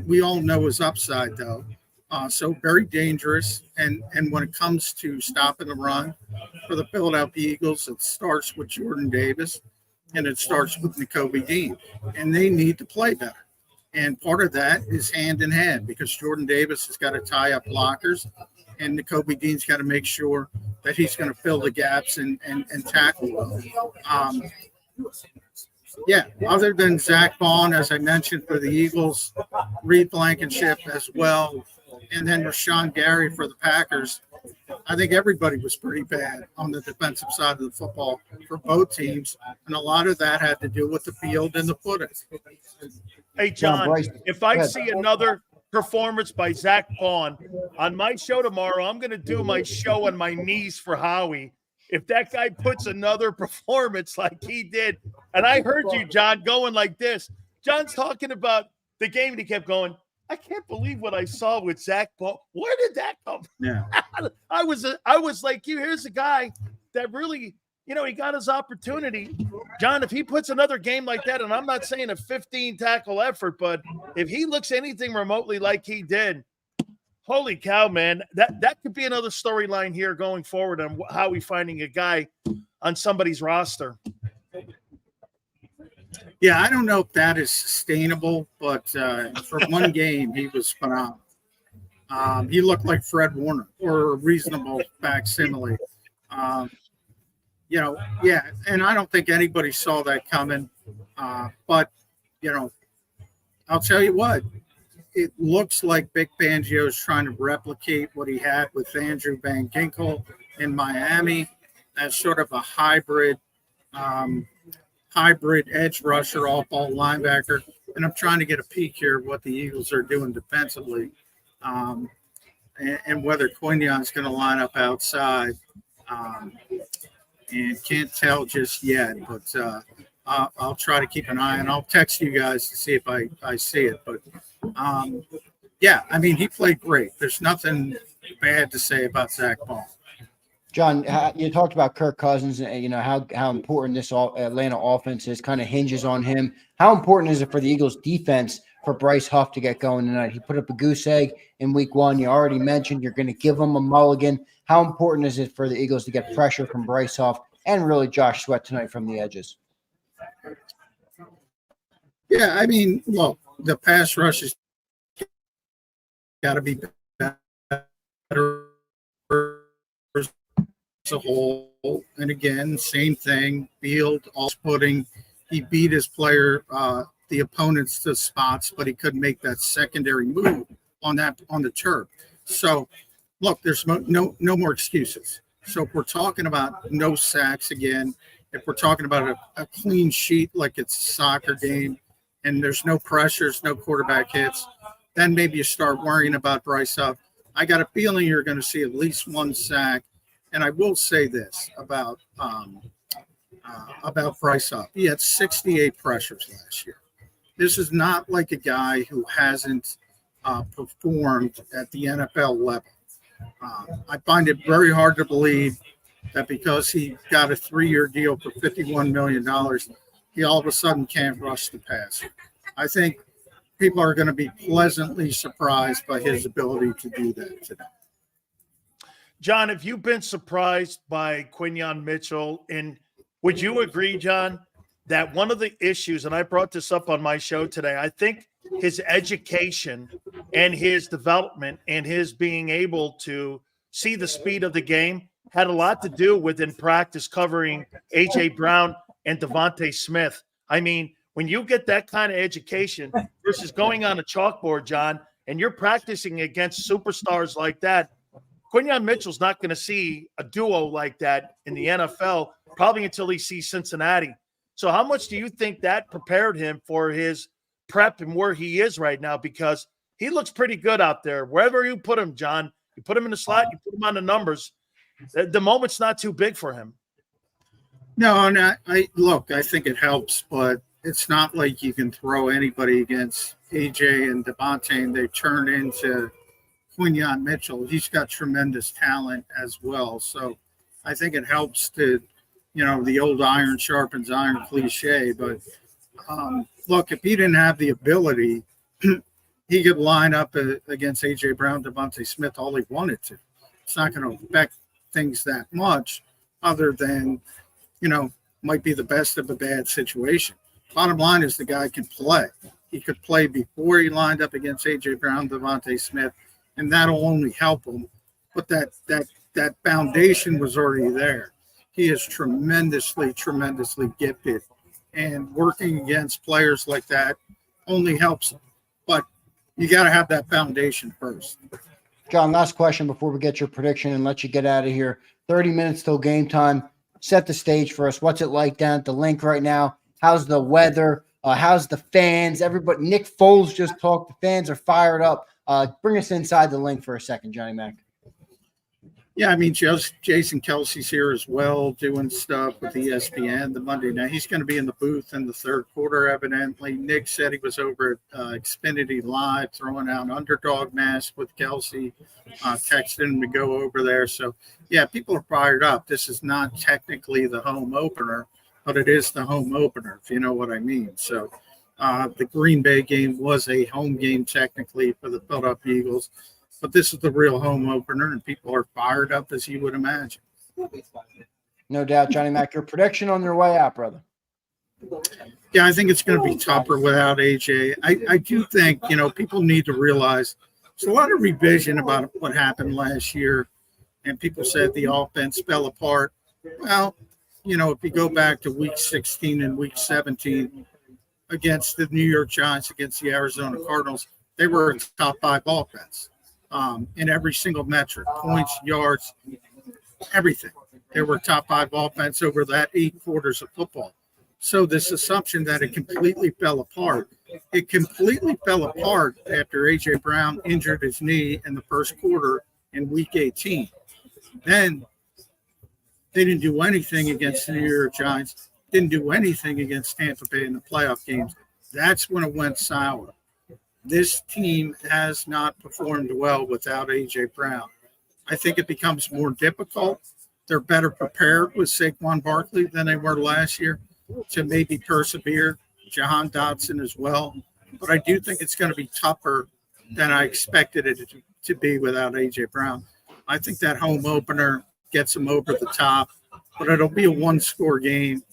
We all know his upside, though. So very dangerous. And when it comes to stopping the run for the Philadelphia Eagles, it starts with Jordan Davis and it starts with Nakobe Dean. And they need to play better. And part of that is hand in hand because Jordan Davis has got to tie up blockers and Nakobe Dean's got to make sure that he's going to fill the gaps and tackle well. Other than Zach Vaughn, as I mentioned, for the Eagles, Reed Blankenship as well, and then Rashawn Gary for the Packers, I think everybody was pretty bad on the defensive side of the football for both teams, and a lot of that had to do with the field and the footing. Hey, John, if I see another performance by Zach Vaughn on my show tomorrow, I'm going to do my show on my knees for Howie. If that guy puts another performance like he did, and I heard you, John, going like this. John's talking about the game, and he kept going, I can't believe what I saw with Zach Vaughn. Where did that come from? Yeah. I was like, here's a guy that really, he got his opportunity. John, if he puts another game like that, and I'm not saying a 15-tackle effort, but if he looks anything remotely like he did, holy cow, man, that could be another storyline here going forward on how we finding a guy on somebody's roster. Yeah, I don't know if that is sustainable, but for one game, he was phenomenal. He looked like Fred Warner or a reasonable facsimile. And I don't think anybody saw that coming. But, I'll tell you what, it looks like Vic Fangio is trying to replicate what he had with Andrew Van Ginkel in Miami as sort of a hybrid edge rusher, off-ball linebacker. And I'm trying to get a peek here of what the Eagles are doing defensively and whether Quinion's going to line up outside. And can't tell just yet, but I'll try to keep an eye, and I'll text you guys to see if I see it. But, he played great. There's nothing bad to say about Zach Ball. John, you talked about Kirk Cousins and how important this Atlanta offense is, kind of hinges on him. How important is it for the Eagles defense for Bryce Huff to get going tonight? He put up a goose egg in week 1. You already mentioned you're going to give him a mulligan. How important is it for the Eagles to get pressure from Bryce Huff and really Josh Sweat tonight from the edges? Yeah, I mean, look, the pass rush has got to be better as a whole. And again, same thing. Field, all-putting. He beat his player, the opponents to spots, but he couldn't make that secondary move on the turf. So, look, there's no more excuses. So if we're talking about no sacks again, if we're talking about a clean sheet like it's a soccer game, and there's no pressures, no quarterback hits, then maybe you start worrying about Bryce Huff. I got a feeling you're going to see at least one sack. And I will say this about Bryce Huff. He had 68 pressures last year. This is not like a guy who hasn't performed at the NFL level. I find it very hard to believe that because he got a 3-year deal for $51 million, he all of a sudden can't rush the passer. I think people are going to be pleasantly surprised by his ability to do that today. John, have you been surprised by Quinyon Mitchell? And would you agree, John, that one of the issues, and I brought this up on my show today, I think his education and his development and his being able to see the speed of the game had a lot to do with in practice covering A.J. Brown and Devontae Smith. I mean, when you get that kind of education versus going on a chalkboard, John, and you're practicing against superstars like that, Quinyon Mitchell's not going to see a duo like that in the NFL probably until he sees Cincinnati. So how much do you think that prepared him for his prep and where he is right now? Because he looks pretty good out there. Wherever you put him, John, you put him in the slot, you put him on the numbers. The moment's not too big for him. No, I think it helps, but it's not like you can throw anybody against AJ and Devontae and they turn into Quinyon Mitchell. He's got tremendous talent as well. So I think it helps to, the old iron sharpens iron cliche. But look, if he didn't have the ability, he could line up against A.J. Brown, Devontae Smith all he wanted to. It's not going to affect things that much other than, might be the best of a bad situation. Bottom line is the guy can play. He could play before he lined up against A.J. Brown, Devontae Smith, and that'll only help him. But that foundation was already there. He is tremendously gifted, and working against players like that only helps him. But you got to have that foundation first. John, last question before we get your prediction and let you get out of here. 30 minutes till game time. Set the stage for us. What's it like down at the link right now? How's the weather? How's the fans? Everybody, Nick Foles just talked. The fans are fired up. Bring us inside the link for a second, Johnny Mac. Yeah, I mean, Jason Kelsey's here as well, doing stuff with ESPN the Monday night. He's going to be in the booth in the third quarter, evidently. Nick said he was over at Xfinity Live throwing out underdog masks with Kelsey, texting him to go over there. So, yeah, people are fired up. This is not technically the home opener, but it is the home opener, if you know what I mean. So, the Green Bay game was a home game technically for the Philadelphia Eagles. But this is the real home opener, and people are fired up, as you would imagine. No doubt, Johnny Mac. Your prediction on their way out, brother? Yeah, I think it's going to be tougher without AJ. I do think, people need to realize there's a lot of revision about what happened last year, and people said the offense fell apart. Well, if you go back to week 16 and week 17 against the New York Giants, against the Arizona Cardinals, they were a top 5 offense. In every single metric, points, yards, everything. They were top 5 offense over that 8 quarters of football. So this assumption that it completely fell apart, it completely fell apart after A.J. Brown injured his knee in the first quarter in week 18. Then they didn't do anything against the New York Giants, didn't do anything against Tampa Bay in the playoff games. That's when it went sour. This team has not performed well without A.J. Brown. I think it becomes more difficult. they're better prepared with Saquon Barkley than they were last year to maybe persevere. Jahan Dotson as well. But I do think it's going to be tougher than I expected it to be without A.J. Brown. I think that home opener gets them over the top, but it'll be a one-score game.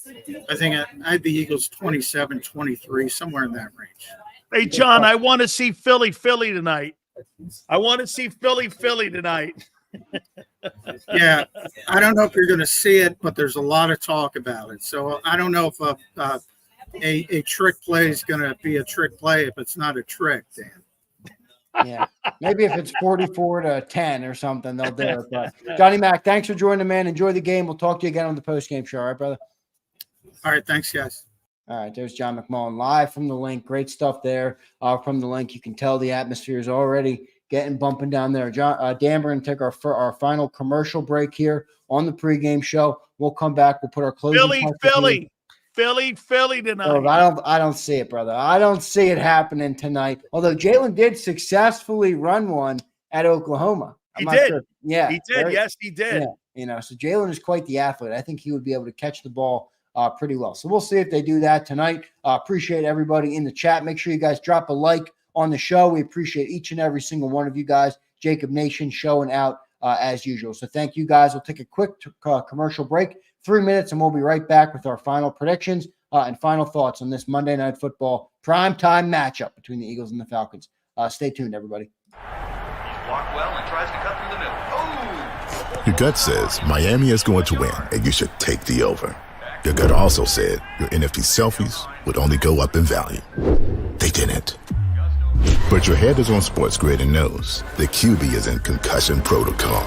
I think I had the Eagles 27-23, somewhere in that range. Hey, John, I want to see Philly tonight. I want to see Philly tonight. Yeah, I don't know if you're going to see it, but there's a lot of talk about it. So I don't know if a trick play is going to be a trick play if it's not a trick, Dan. Yeah, maybe if it's 44-10 or something, they'll do it. But Johnny Mac, thanks for joining, man. Enjoy the game. We'll talk to you again on the post-game show. All right, brother? All right, thanks, guys. All right, there's John McMullen live from the link. Great stuff there from the link. You can tell the atmosphere is already bumping down there. Dan, we're going to take our final commercial break here on the pregame show. We'll come back. We'll put our closing. Philly tonight. Oh, I don't see it, brother. I don't see it happening tonight. Although Jalen did successfully run one at Oklahoma. He did. Sure. Yeah, he did. Yes, he did. Yeah, so Jalen is quite the athlete. I think he would be able to catch the ball pretty well. So we'll see if they do that tonight. Appreciate everybody in the chat. Make sure you guys drop a like on the show. We appreciate each and every single one of you guys. JAKIB Nation showing out as usual. So thank you guys. We'll take a quick commercial break, 3 minutes, and we'll be right back with our final predictions and final thoughts on this Monday Night Football primetime matchup between the Eagles and the Falcons. Stay tuned, everybody. He's blocked well and tries to cut through the middle. Oh! Your gut says Miami is going to win, and you should take the over. Your gut also said your NFT selfies would only go up in value. They didn't. But your head is on Sports Grid and knows the QB is in concussion protocol.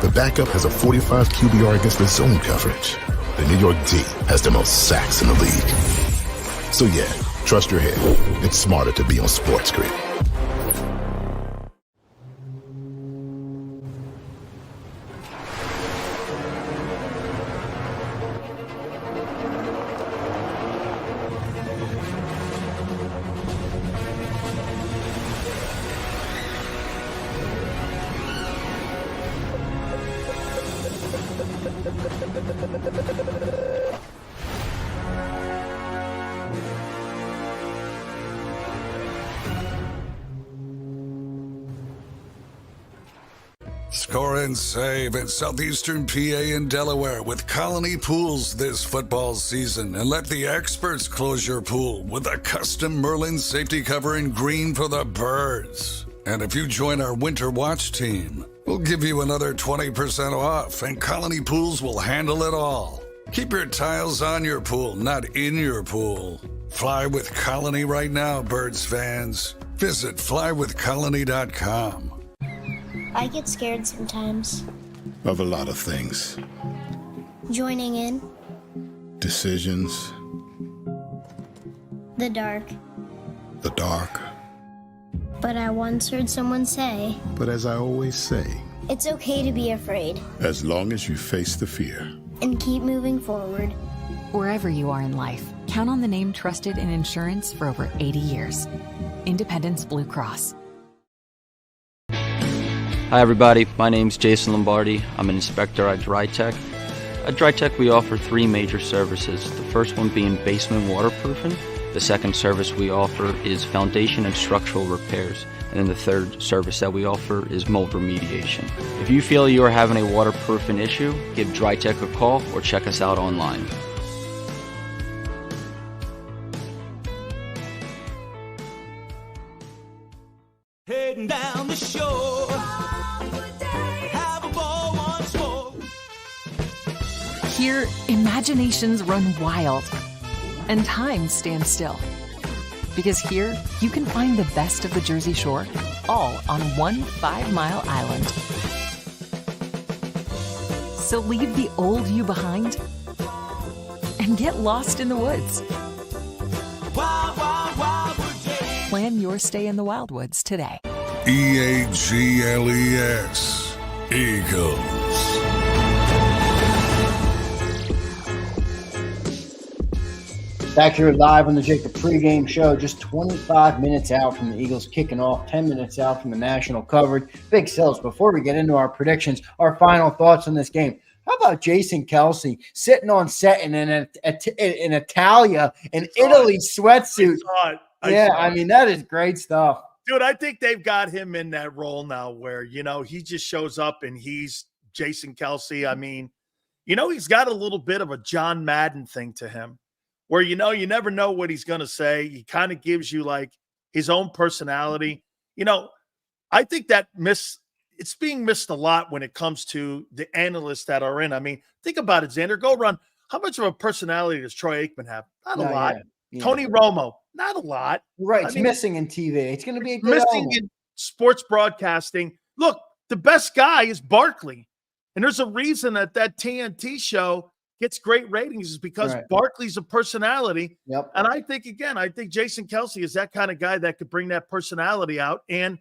The backup has a 45 QBR against the zone coverage. The New York D has the most sacks in the league. So yeah, trust your head. It's smarter to be on Sports Grid. Score and save in Southeastern PA and Delaware with Colony Pools this football season, and let the experts close your pool with a custom Merlin safety cover in green for the birds. And if you join our Winter Watch team, we'll give you another 20% off, and Colony Pools will handle it all. Keep your tiles on your pool, not in your pool. Fly with Colony right now, birds fans. Visit flywithcolony.com. I get scared sometimes. Of a lot of things. Joining in. Decisions. The dark. The dark. But I once heard someone say, But as I always say, it's okay to be afraid. as long as you face the fear. And keep moving forward. Wherever you are in life, count on the name trusted in insurance for over 80 years. Independence Blue Cross. Hi everybody, my name's Jason Lombardi. I'm an inspector at DryTech. At DryTech we offer three major services, the first one being basement waterproofing. The second service we offer is foundation and structural repairs. And then the third service that we offer is mold remediation. If you feel you are having a waterproofing issue, give DryTech a call or check us out online. Heading down the shore, have a ball once more. Here, imaginations run wild and time stands still. Because here, you can find the best of the Jersey Shore, all on one 5-mile island. So leave the old you behind and get lost in the woods. Wild, wild, wildwood day. Plan your stay in the Wildwoods today. EAGLES. Eagles. Back here live on the JAKIB Pregame Show, just 25 minutes out from the Eagles kicking off, 10 minutes out from the national coverage. Big sales. Before we get into our predictions, our final thoughts on this game. How about Jason Kelsey sitting on set in in Italia, an Italy sweatsuit? I mean, that is great stuff. Dude, I think they've got him in that role now where, he just shows up and he's Jason Kelsey. I mean, he's got a little bit of a John Madden thing to him where, you never know what he's going to say. He kind of gives you like his own personality. I think that it's being missed a lot when it comes to the analysts that are in. I mean, think about it, Xander. Go run. How much of a personality does Troy Aikman have? Not a lot. Yeah. Tony Romo, not a lot. Right. It's missing in TV. It's going to be a good missing element. in sports broadcasting. Look, the best guy is Barkley. And there's a reason that TNT show gets great ratings is because Barkley's a personality. Yep. And I think Jason Kelsey is that kind of guy that could bring that personality out. And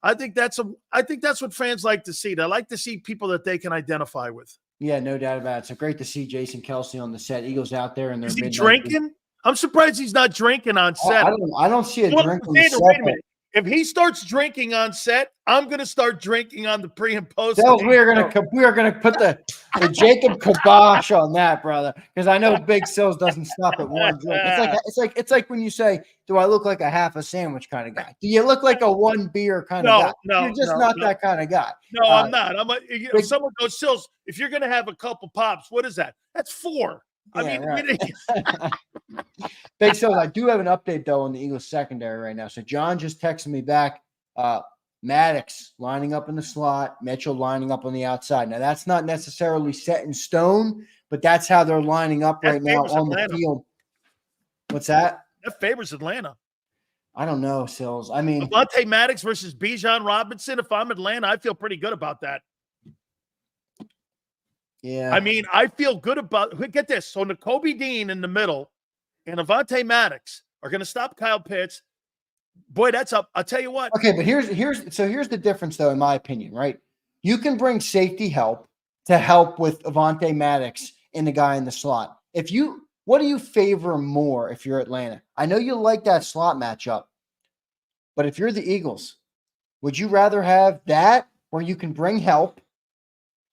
I think that's what fans like to see. They like to see people that they can identify with. Yeah, no doubt about it. So great to see Jason Kelsey on the set. Eagles out there and they're Is he drinking? I'm surprised he's not drinking on set. I don't see a drink on the set. Wait a minute. If he starts drinking on set, I'm going to start drinking on the pre and post. We are going to put the JAKIB kibosh on that, brother, because I know Big Sills doesn't stop at one drink. It's like when you say, "Do I look like a half a sandwich kind of guy? Do you look like a one beer kind of guy?" You're just not that kind of guy. No, I'm not. Someone goes, Sills, if you're going to have a couple pops, what is that? That's 4. Big Sills, I do have an update though on the Eagles secondary right now. So John just texted me back. Maddox lining up in the slot, Mitchell lining up on the outside. Now that's not necessarily set in stone, but that's how they're lining up right now on the field. What's that? That favors Atlanta. I don't know, Sills. I mean, Avonte Maddox versus Bijan Robinson. If I'm Atlanta, I feel pretty good about that. Yeah. I mean, I feel good about – get this. So Nakobe Dean in the middle and Avonte Maddox are going to stop Kyle Pitts. Boy, that's up. I'll tell you what. Okay, but here's the difference, though, in my opinion, right? You can bring safety help to help with Avonte Maddox and the guy in the slot. What do you favor more if you're Atlanta? I know you like that slot matchup, but if you're the Eagles, would you rather have that where you can bring help?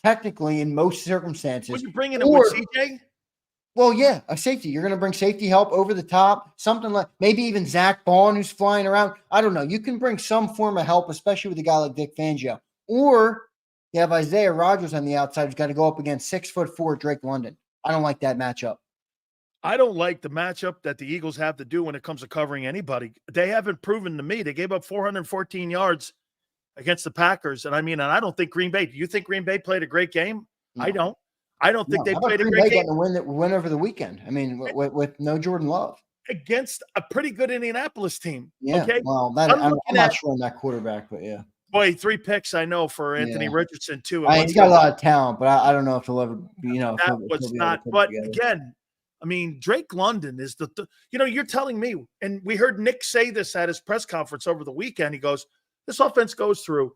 Technically, in most circumstances. Would you bring in with CJ? Well, yeah, a safety. You're going to bring safety help over the top, something like maybe even Zach Bond who's flying around. I don't know. You can bring some form of help, especially with a guy like Vic Fangio. Or you have Isaiah Rodgers on the outside who's got to go up against 6'4" Drake London. I don't like that matchup. I don't like the matchup that the Eagles have to do when it comes to covering anybody. They haven't proven to me. They gave up 414 yards against the Packers. And I don't think Green Bay. Do you think Green Bay played a great game? No. I don't think they played a great game. Win over the weekend. I mean, with no Jordan Love. Against a pretty good Indianapolis team. Yeah. Okay? Well, I'm not sure on that quarterback, but yeah. Boy, 3 picks I know for Anthony Richardson too. He's got a lot of talent, but I don't know if he'll ever be, that was not. But again, Drake London is you're telling me, and we heard Nick say this at his press conference over the weekend. He goes, this offense goes through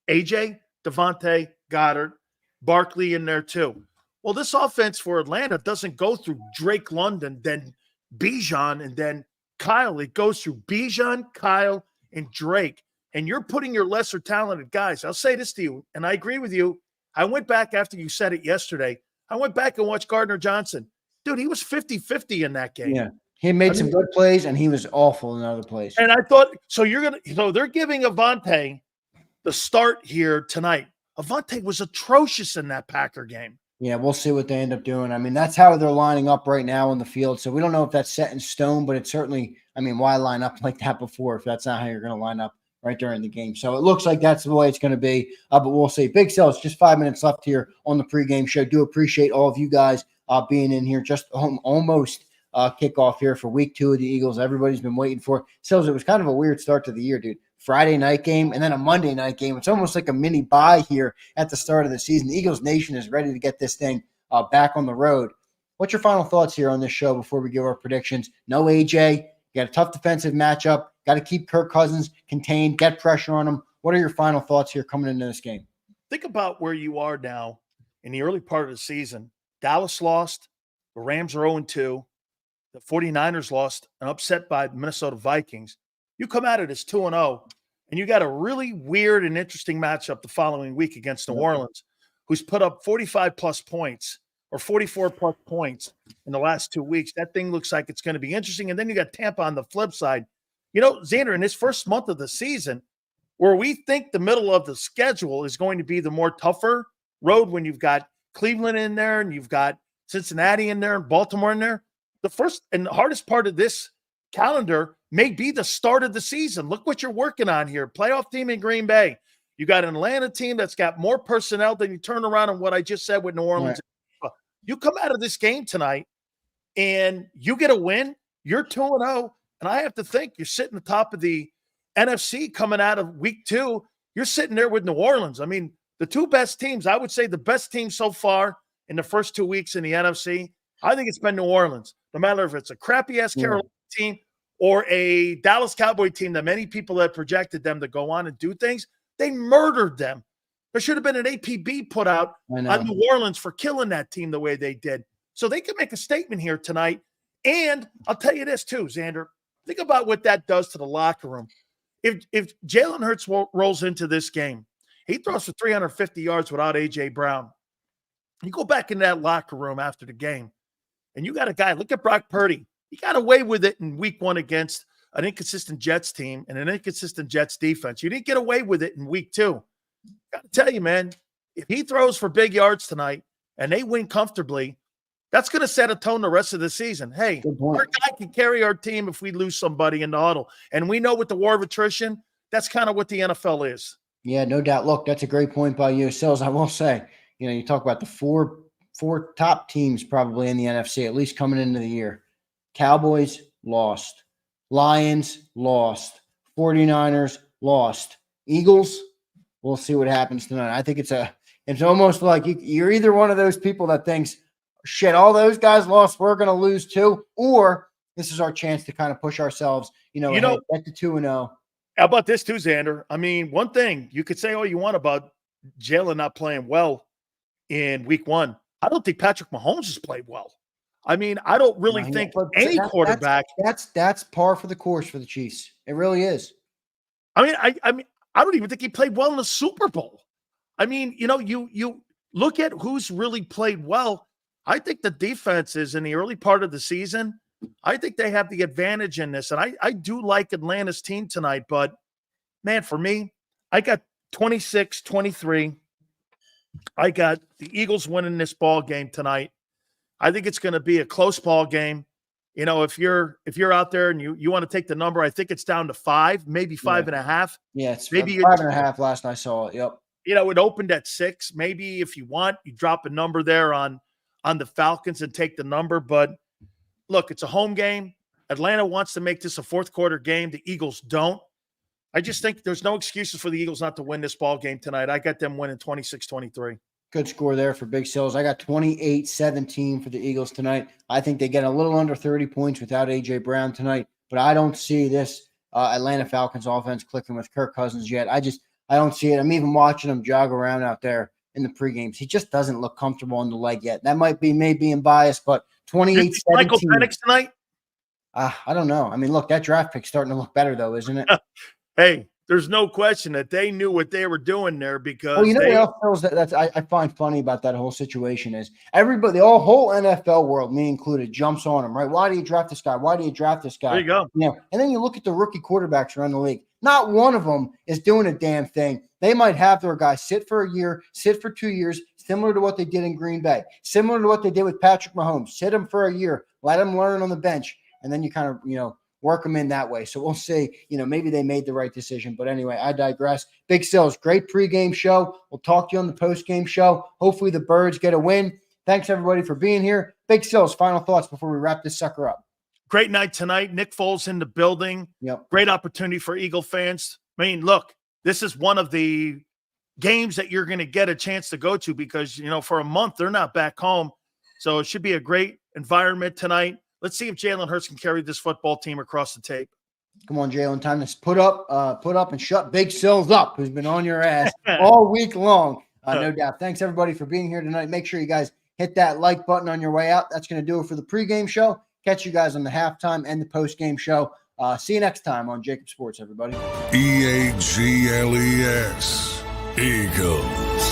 AJ, Devontae, Goddard, Barkley in there too. Well, this offense for Atlanta doesn't go through Drake London, then Bijan, and then Kyle. It goes through Bijan, Kyle, and Drake. And you're putting your lesser talented guys. I'll say this to you, and I agree with you. I went back after you said it yesterday. I went back and watched Gardner Johnson. Dude, he was 50-50 in that game. Yeah. He made some good plays, and he was awful in other plays. And I thought, they're giving Avonte the start here tonight. Avonte was atrocious in that Packer game. Yeah, we'll see what they end up doing. I mean, that's how they're lining up right now in the field. So we don't know if that's set in stone, but it's certainly, why line up like that before if that's not how you're going to line up right during the game? So it looks like that's the way it's going to be, but we'll see. Big Sills, just 5 minutes left here on the pregame show. Do appreciate all of you guys being in here. Just almost kickoff here for week 2 of the Eagles. Everybody's been waiting for. Sills, it was kind of a weird start to the year, dude. Friday night game and then a Monday night game. It's almost like a mini bye here at the start of the season. The Eagles Nation is ready to get this thing back on the road. What's your final thoughts here on this show before we give our predictions? No AJ. You got a tough defensive matchup. Got to keep Kirk Cousins contained, get pressure on him. What are your final thoughts here coming into this game? Think about where you are now in the early part of the season. Dallas lost. The Rams are 0-2. The 49ers lost and upset by the Minnesota Vikings. You come at it as 2-0, and you got a really weird and interesting matchup the following week against New Orleans. who's put up 45-plus points or 44-plus points in the last 2 weeks. That thing looks like it's going to be interesting. And then you got Tampa on the flip side. You know, Zander, in this first month of the season, where we think the middle of the schedule is going to be the more tougher road when you've got Cleveland in there and you've got Cincinnati in there and Baltimore in there, the first and the hardest part of this calendar may be the start of the season. Look what you're working on here. Playoff team in Green Bay. You got an Atlanta team that's got more personnel than you turn around on what I just said with New Orleans. Right. You come out of this game tonight and you get a win, you're 2-0, and I have to think you're sitting at the top of the NFC coming out of week 2. You're sitting there with New Orleans. I mean, the two best teams, I would say the best team so far in the first 2 weeks in the NFC, I think it's been New Orleans. No matter if it's a crappy-ass Carolina team or a Dallas Cowboy team that many people had projected them to go on and do things, they murdered them. There should have been an APB put out on New Orleans for killing that team the way they did. So they could make a statement here tonight. And I'll tell you this too, Zander. Think about what that does to the locker room. If Jalen Hurts rolls into this game, he throws for 350 yards without A.J. Brown. You go back in that locker room after the game, and you got a guy, look at Brock Purdy. He got away with it in week 1 against an inconsistent Jets team and an inconsistent Jets defense. You didn't get away with it in week 2. Got to tell you, man, if he throws for big yards tonight and they win comfortably, that's going to set a tone the rest of the season. Hey, our guy can carry our team if we lose somebody in the huddle. And we know with the war of attrition, that's kind of what the NFL is. Yeah, no doubt. Look, that's a great point by you, Sills. I will say, you know, you talk about the four top teams probably in the NFC, at least coming into the year. Cowboys lost. Lions lost. 49ers lost. Eagles, we'll see what happens tonight. I think it's almost like you're either one of those people that thinks, shit, all those guys lost, we're going to lose too, or this is our chance to kind of push ourselves, back to 2-0. How about this too, Zander? I mean, one thing you could say all you want about Jalen not playing well in week 1. I don't think Patrick Mahomes has played well. I mean, I don't really think any quarterback. That's par for the course for the Chiefs. It really is. I mean, I don't even think he played well in the Super Bowl. I mean, you look at who's really played well. I think the defenses in the early part of the season, I think they have the advantage in this. And I do like Atlanta's team tonight, but man, for me, I got 26-23. I got the Eagles winning this ball game tonight. I think it's going to be a close ball game. You know, if you're out there and you want to take the number, I think it's down to 5, maybe 5.5. Yeah, it's maybe 5.5 last I saw it. Yep. It opened at 6. Maybe if you want, you drop a number there on the Falcons and take the number. But look, it's a home game. Atlanta wants to make this a fourth quarter game. The Eagles don't. I just think there's no excuses for the Eagles not to win this ball game tonight. I got them winning 26-23. Good score there for Big Sills. I got 28-17 for the Eagles tonight. I think they get a little under 30 points without A.J. Brown tonight, but I don't see this Atlanta Falcons offense clicking with Kirk Cousins yet. I don't see it. I'm even watching him jog around out there in the pregames. He just doesn't look comfortable on the leg yet. That might be being biased, but 28-17. Michael Penix tonight? I don't know. I mean, look, that draft pick's starting to look better, though, isn't it? Hey, there's no question that they knew what they were doing there because what else feels that's I find funny about that whole situation is everybody, the whole NFL world, me included, jumps on him, right? Why do you draft this guy? Why do you draft this guy? There you go. And then you look at the rookie quarterbacks around the league. Not one of them is doing a damn thing. They might have their guy sit for a year, sit for 2 years, similar to what they did in Green Bay, similar to what they did with Patrick Mahomes. Sit him for a year, let him learn on the bench, and then you kind of, work them in that way. So we'll see, maybe they made the right decision. But anyway, I digress. Big Sills, great pregame show. We'll talk to you on the postgame show. Hopefully the Birds get a win. Thanks, everybody, for being here. Big Sills, final thoughts before we wrap this sucker up. Great night tonight. Nick Foles in the building. Yep. Great opportunity for Eagle fans. I mean, look, this is one of the games that you're going to get a chance to go to because, for a month, they're not back home. So it should be a great environment tonight. Let's see if Jalen Hurts can carry this football team across the tape. Come on, Jalen. Time to put up and shut Big Sills up, who's been on your ass all week long. No doubt. Thanks, everybody, for being here tonight. Make sure you guys hit that like button on your way out. That's going to do it for the pregame show. Catch you guys on the halftime and the postgame show. See you next time on JAKIB Sports, everybody. EAGLES. Eagles.